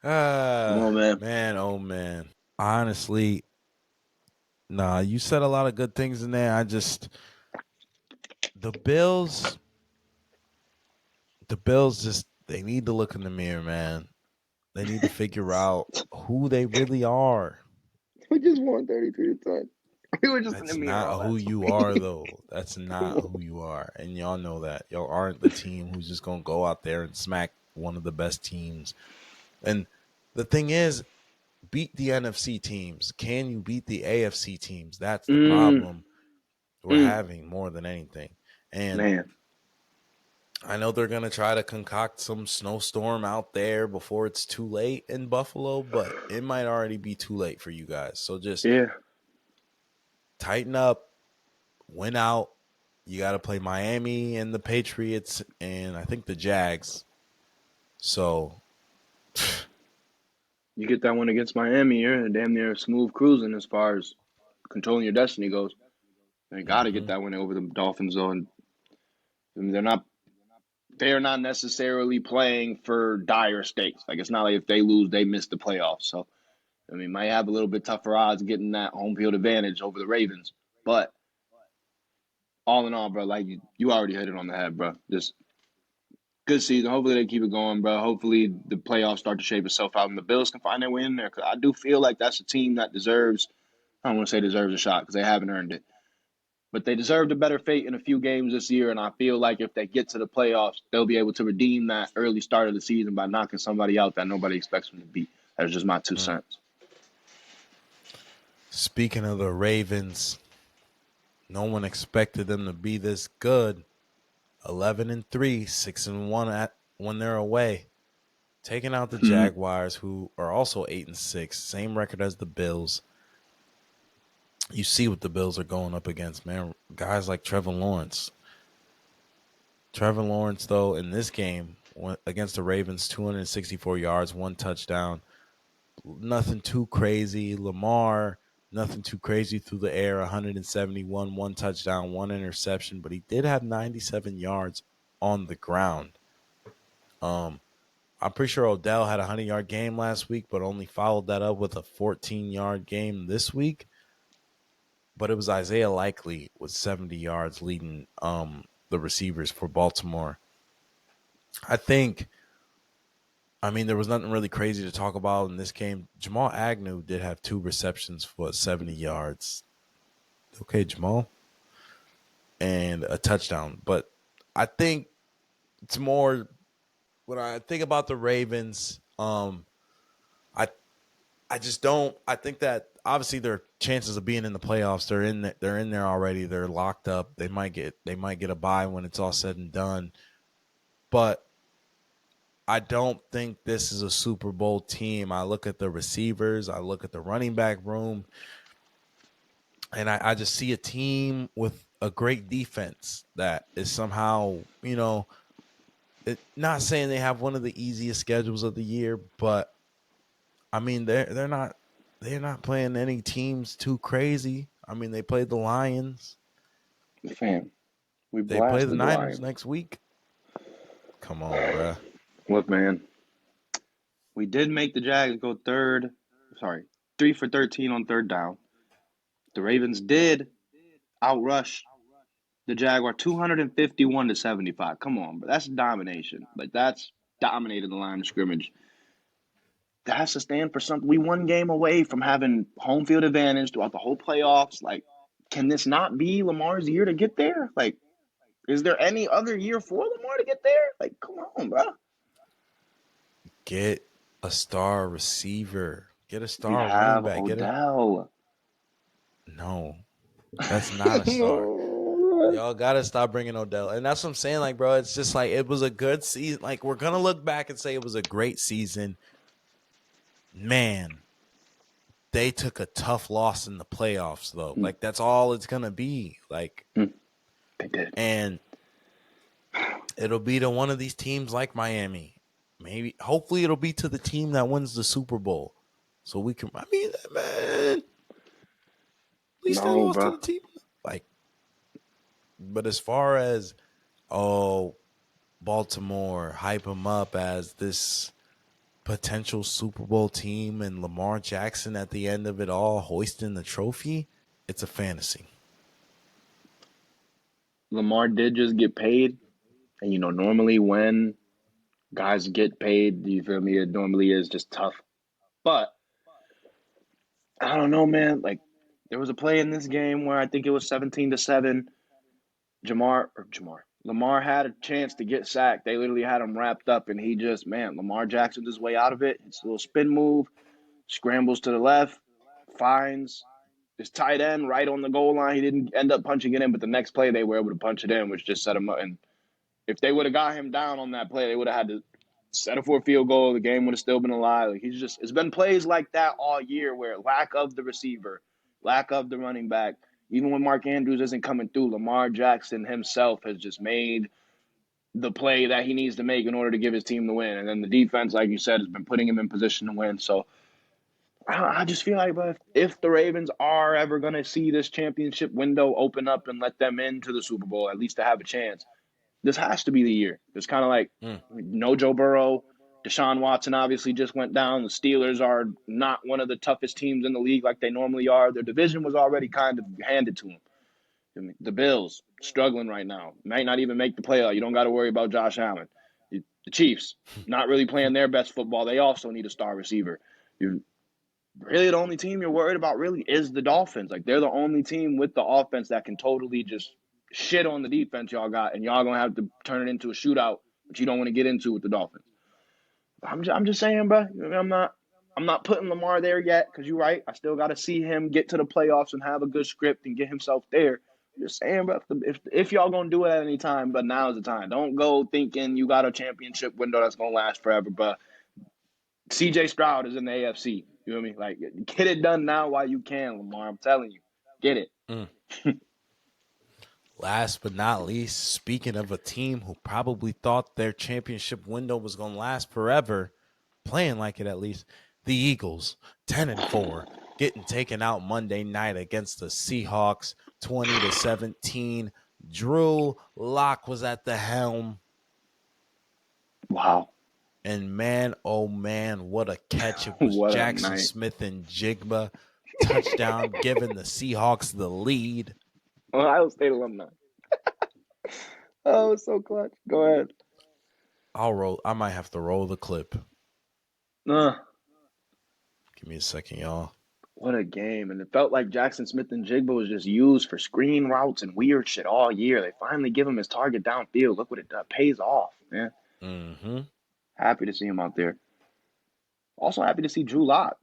Come on, man. Man, oh man. Honestly, nah, you said a lot of good things in there. The Bills, the Bills just they need to look in the mirror, man. They need to figure out who they really are. We just won 33 to 10. We were just in the That's mirror not all who that you time. are, though. That's not who you are. And y'all know that. Y'all aren't the team who's just going to go out there and smack one of the best teams. And the thing is, beat the NFC teams. Can you beat the AFC teams? That's the Mm, problem we're mm, having more than anything. And man. I know they're going to try to concoct some snowstorm out there before it's too late in Buffalo, but it might already be too late for you guys. So just Yeah. tighten up, win out. You got to play Miami and the Patriots and I think the Jags. So, You get that one against Miami, you're damn near smooth cruising as far as controlling your destiny goes. They got to get mm-hmm. that one over the Dolphins, though. And I mean, they're not necessarily playing for dire stakes. Like, it's not like if they lose, they miss the playoffs. So, I mean, might have a little bit tougher odds getting that home field advantage over the Ravens. But all in all, bro, like you already hit it on the head, bro. Just Good season. Hopefully they keep it going, bro. Hopefully the playoffs start to shape itself out and the Bills can find their way in there. Because I do feel like that's a team that deserves. I don't want to say deserves a shot because they haven't earned it, but they deserved a better fate in a few games this year. And I feel like if they get to the playoffs, they'll be able to redeem that early start of the season by knocking somebody out that nobody expects them to beat. That's just my two Mm. cents. Speaking of the Ravens, no one expected them to be this good. 11-3, 6-1 at when they're away. Taking out the Jaguars, who are also 8-6, same record as the Bills. You see what the Bills are going up against, man. Guys like Trevor Lawrence. Trevor Lawrence, though, in this game against the Ravens, 264 yards, one touchdown. Nothing too crazy. Lamar, nothing too crazy through the air, 171, one touchdown, one interception, but he did have 97 yards on the ground. I'm pretty sure Odell had a 100-yard game last week, but only followed that up with a 14-yard game this week. But it was Isaiah Likely with 70 yards leading the receivers for Baltimore. I think, I mean, there was nothing really crazy to talk about in this game. Jamal Agnew did have 2 receptions for 70 yards. Okay, Jamal. And a touchdown. But I think it's more when I think about the Ravens, I I just don't. I think that obviously their chances of being in the playoffs, they're in there already. They're locked up. They might get a bye when it's all said and done. But I don't think this is a Super Bowl team. I look at the receivers, I look at the running back room, and I just see a team with a great defense that is somehow, not saying they have one of the easiest schedules of the year, but I mean they're not playing any teams too crazy. I mean they played the Lions. Fam, we They play the blasted the Niners Lions. next week. Come on, bruh. Look, man, we did make the Jags go third. Sorry, 3 for 13 on third down. The Ravens did outrush the Jaguar 251-75. Come on, but that's domination. Like that's dominated the line of scrimmage. That has to stand for something. We one game away from having home field advantage throughout the whole playoffs. Like, can this not be Lamar's year to get there? Like, is there any other year for Lamar to get there? Like, come on, bro. Get a star receiver. Get a We star running have back. Odell. No. That's not a star. Y'all gotta stop bringing Odell, and that's what I'm saying. Like, bro, it's just like it was a good season. Like, we're gonna look back and say it was a great season. Man, they took a tough loss in the playoffs, though. Like, that's all it's gonna be. Like, They did. and it'll be to one of these teams like Miami. Maybe, hopefully, it'll be to the team that wins the Super Bowl, so we can. I mean, man, at least they No, lost to bro. the team. Like, but as far as Baltimore hype them up as this potential Super Bowl team and Lamar Jackson at the end of it all hoisting the trophy, it's a fantasy. Lamar did just get paid. And, normally when guys get paid, you feel me? It normally is just tough. But I don't know, man. Like, there was a play in this game where I think it was 17-7. Lamar had a chance to get sacked. They literally had him wrapped up, and he just, man, Lamar Jackson's his way out of it. It's a little spin move, scrambles to the left, finds his tight end right on the goal line. He didn't end up punching it in, but the next play they were able to punch it in, which just set him up. And if they would have got him down on that play, they would have had to settle for a field goal. The game would have still been alive. Like it's been plays like that all year where lack of the receiver, lack of the running back, even when Mark Andrews isn't coming through, Lamar Jackson himself has just made the play that he needs to make in order to give his team the win. And then the defense, like you said, has been putting him in position to win. So I just feel like, but if the Ravens are ever going to see this championship window open up and let them into the Super Bowl, at least to have a chance, this has to be the year. It's kind of like Mm. no Joe Burrow. Deshaun Watson obviously just went down. The Steelers are not one of the toughest teams in the league like they normally are. Their division was already kind of handed to them. The Bills struggling right now. Might not even make the playoff. You don't got to worry about Josh Allen. The Chiefs, not really playing their best football. They also need a star receiver. You really the only team you're worried about really is the Dolphins. Like they're the only team with the offense that can totally just shit on the defense y'all got, and y'all gonna have to turn it into a shootout, which you don't want to get into with the Dolphins. I'm just saying, bro. I'm not putting Lamar there yet because you're right. I still got to see him get to the playoffs and have a good script and get himself there. Just saying, bro. If y'all gonna do it at any time, but now is the time. Don't go thinking you got a championship window that's gonna last forever. But C.J. Stroud is in the AFC. You know what I mean? Like, get it done now while you can, Lamar. I'm telling you, get it. Mm. Last but not least, speaking of a team who probably thought their championship window was going to last forever, playing like it at least, the Eagles, 10-4, getting taken out Monday night against the Seahawks, 20-17. Drew Lock was at the helm. Wow. And man, oh man, what a catch. It was What a Jackson night. Smith and Jigba. Touchdown, giving the Seahawks the lead. Ohio State alumni. Oh, it's so clutch. Go ahead. I might have to roll the clip. Uh, Give me a second, y'all. What a game. And it felt like Jackson Smith and Jigba was just used for screen routes and weird shit all year. They finally give him his target downfield. Look what it pays off, man. Mm-hmm. Happy to see him out there. Also happy to see Drew Lock.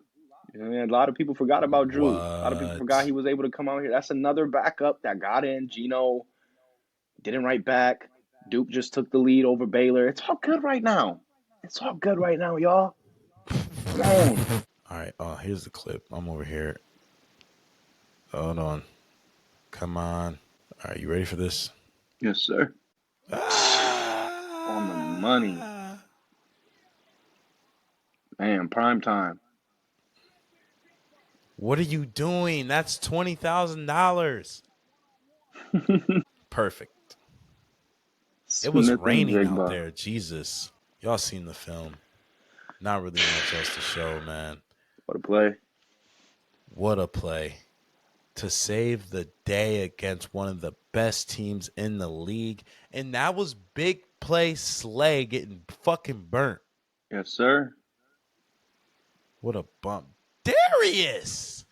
You know, a lot of people forgot about Drew. A lot of people forgot What? he was able to come out here. That's another backup that got in. Gino didn't write back. Duke just took the lead over Baylor. It's all good right now. It's all good right now, y'all. Come on. All right. Here's the clip. I'm over here. Hold on. Come on. All right, you ready for this? Yes, sir. On the money. Ah! Man, prime time. What are you doing? That's $20,000. Perfect. It was Smith and raining out Jigba. there. Jesus. Y'all seen the film. Not really much else to show, man. What a play. What a play. To save the day against one of the best teams in the league. And that was big play Slay getting fucking burnt. Yes, sir. What a bump. Darius!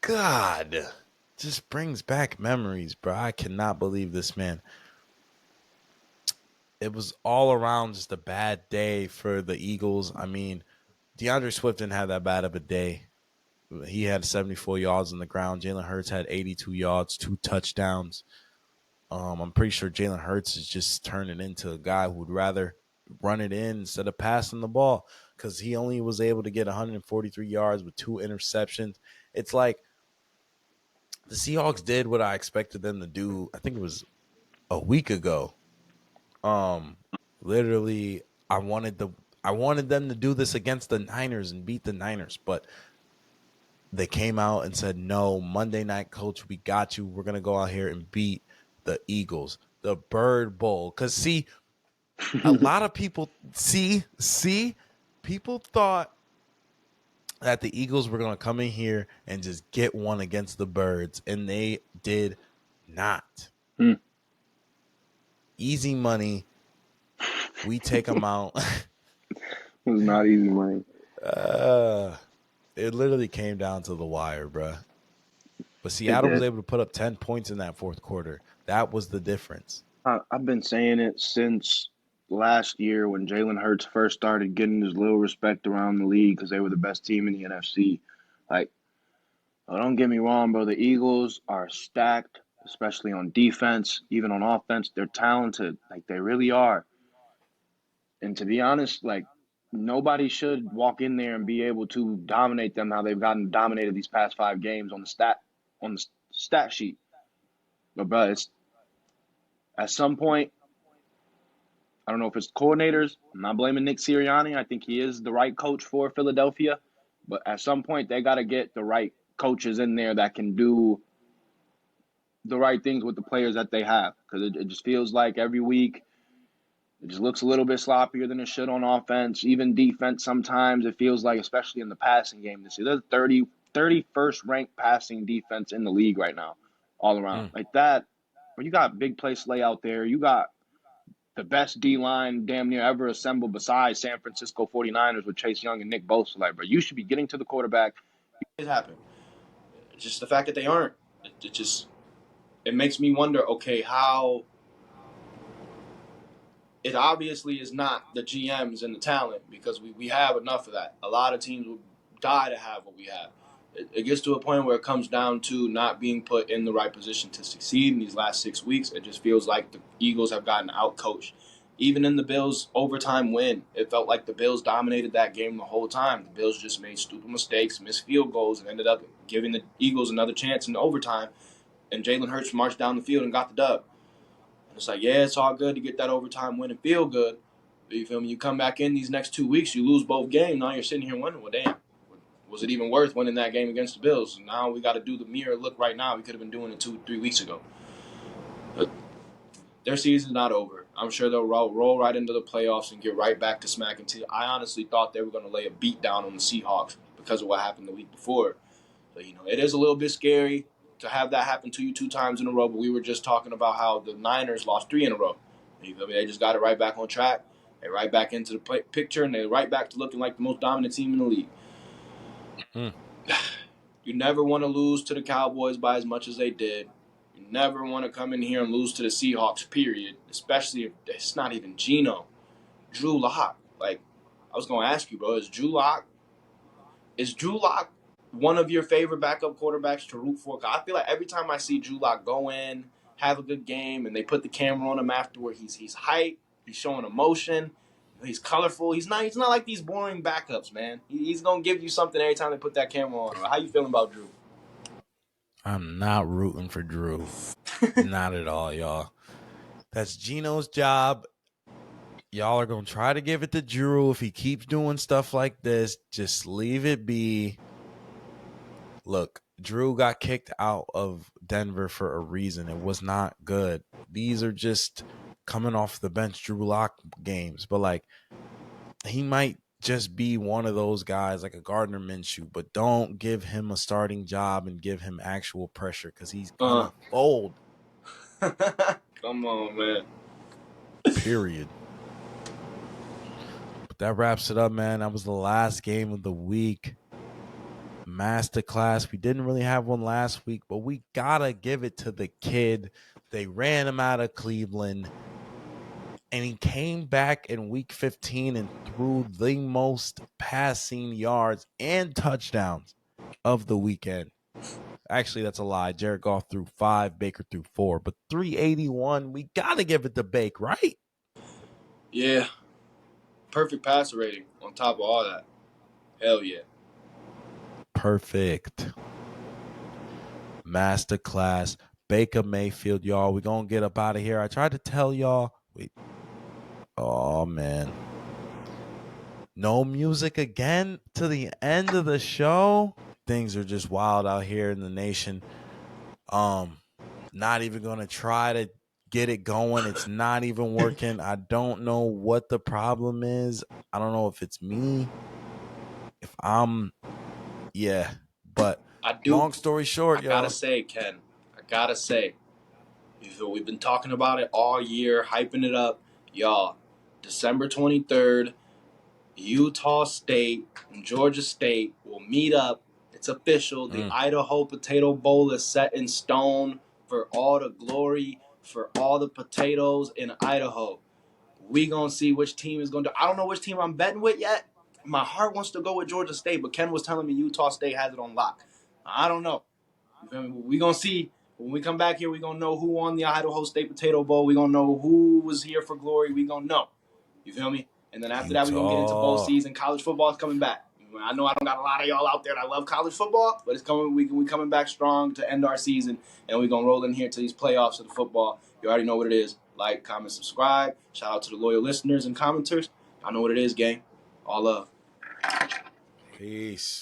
God. Just brings back memories, bro. I cannot believe this man. It was all around just a bad day for the Eagles. I mean, DeAndre Swift didn't have that bad of a day. He had 74 yards on the ground. Jalen Hurts had 82 yards, 2 touchdowns. I'm pretty sure Jalen Hurts is just turning into a guy who would rather run it in instead of passing the ball because he only was able to get 143 yards with 2 interceptions. It's like the Seahawks did what I expected them to do. I think it was a week ago. Literally, I wanted them to do this against the Niners and beat the Niners, but they came out and said, "No, Monday night, coach, we got you. We're gonna go out here and beat the Eagles, the Bird Bowl." Because see, a lot of people people thought that the Eagles were gonna come in here and just get one against the Birds, and they did not. Hmm. Easy money. We take them out. It was not easy money. uh, it literally came down to the wire, bruh. But It Seattle was did. able to put up 10 points in that fourth quarter. That was the difference. I've been saying it since last year when Jalen Hurts first started getting his little respect around the league because they were the best team in the NFC. Like, don't get me wrong, bro. The Eagles are stacked, especially on defense, even on offense. They're talented, like they really are. And to be honest, like nobody should walk in there and be able to dominate them how they've gotten dominated these past 5 games on the stat sheet. But bro, it's at some point I don't know if it's coordinators. I'm not blaming Nick Sirianni. I think he is the right coach for Philadelphia. But at some point, they got to get the right coaches in there that can do the right things with the players that they have. Because it just feels like every week it just looks a little bit sloppier than it should on offense. Even defense, sometimes it feels like, especially in the passing game this year, they're 31st ranked passing defense in the league right now, all around. Mm. Like that, when you got big play Slay out there, you got the best D line damn near ever assembled besides San Francisco 49ers with Chase Young and Nick Bosa. Like, bro, you should be getting to the quarterback. It happened. It's just the fact that they aren't. It makes me wonder. Okay, how it obviously is not the GMs and the talent because we have enough of that. A lot of teams would die to have what we have. It gets to a point where it comes down to not being put in the right position to succeed in these last 6 weeks. It just feels like the Eagles have gotten outcoached. Even in the Bills' overtime win, it felt like the Bills dominated that game the whole time. The Bills just made stupid mistakes, missed field goals, and ended up giving the Eagles another chance in overtime. And Jalen Hurts marched down the field and got the dub. It's like, yeah, it's all good to get that overtime win and feel good. But you feel me? You come back in these next 2 weeks, you lose both games. Now you're sitting here wondering, well, damn, was it even worth winning that game against the Bills? Now we got to do the mirror look right now. We could have been doing it 2, 3 weeks ago. But their season's not over. I'm sure they'll roll right into the playoffs and get right back to smacking. I honestly thought they were going to lay a beat down on the Seahawks because of what happened the week before. So, it is a little bit scary to have that happen to you 2 times in a row, but we were just talking about how the Niners lost 3 in a row. You feel me? They just got it right back on track. They're right back into the picture, and they're right back to looking like the most dominant team in the league. Hmm. You never want to lose to the Cowboys by as much as they did. You never want to come in here and lose to the Seahawks, period, especially if it's not even Geno. Drew Lock. Like, I was going to ask you, bro, is Drew Lock one of your favorite backup quarterbacks to root for? I feel like every time I see Drew Lock go in, have a good game, and they put the camera on him afterward, he's hype, he's showing emotion, he's colorful. He's not like these boring backups, man. He's gonna give you something every time they put that camera on him. How you feeling about Drew? I'm not rooting for Drew. Not at all, y'all. That's Geno's job. Y'all are going to try to give it to Drew. If he keeps doing stuff like this, just leave it be. Look, Drew got kicked out of Denver for a reason. It was not good. These are just coming off the bench Drew Lock games. But, like, he might just be one of those guys like a Gardner Minshew, but don't give him a starting job and give him actual pressure because he's going Uh, to fold, come on, man. period. But that wraps it up, man. That was the last game of the week. Masterclass. We didn't really have one last week, but we gotta give it to the kid. They ran him out of Cleveland, and he came back in week 15 and threw the most passing yards and touchdowns of the weekend. Actually, that's a lie. Jared Goff threw 5, Baker threw 4, but 381. We gotta give it to Bake, right? Yeah, perfect passer rating on top of all that. Hell yeah. Perfect. Masterclass. Baker Mayfield, y'all. We're going to get up out of here. I tried to tell y'all. Wait. Oh, man. No music again to the end of the show. Things are just wild out here in the nation. Not even going to try to get it going. It's not even working. I don't know what the problem is. I don't know if it's me. If I'm, yeah. But I do. long story short, I gotta y'all. say, Ken. I gotta say, we've been talking about it all year, hyping it up, y'all. December 23rd, Utah State and Georgia State will meet up. It's official. The Idaho Potato Bowl is set in stone for all the glory, for all the potatoes in Idaho. We gonna see which team is gonna do. I don't know which team I'm betting with yet. My heart wants to go with Georgia State, but Ken was telling me Utah State has it on lock. I don't know. We gonna see when we come back here. We gonna know who won the Idaho State Potato Bowl. We gonna know who was here for glory. We gonna know. You feel me? And then after that, we gonna get into bowl Utah. season. College football is coming back. I know I don't got a lot of y'all out there that love college football, but it's coming. We coming back strong to end our season, and we gonna roll in here to these playoffs of the football. You already know what it is. Like, comment, subscribe. Shout out to the loyal listeners and commenters. I know what it is, gang. All love. Peace.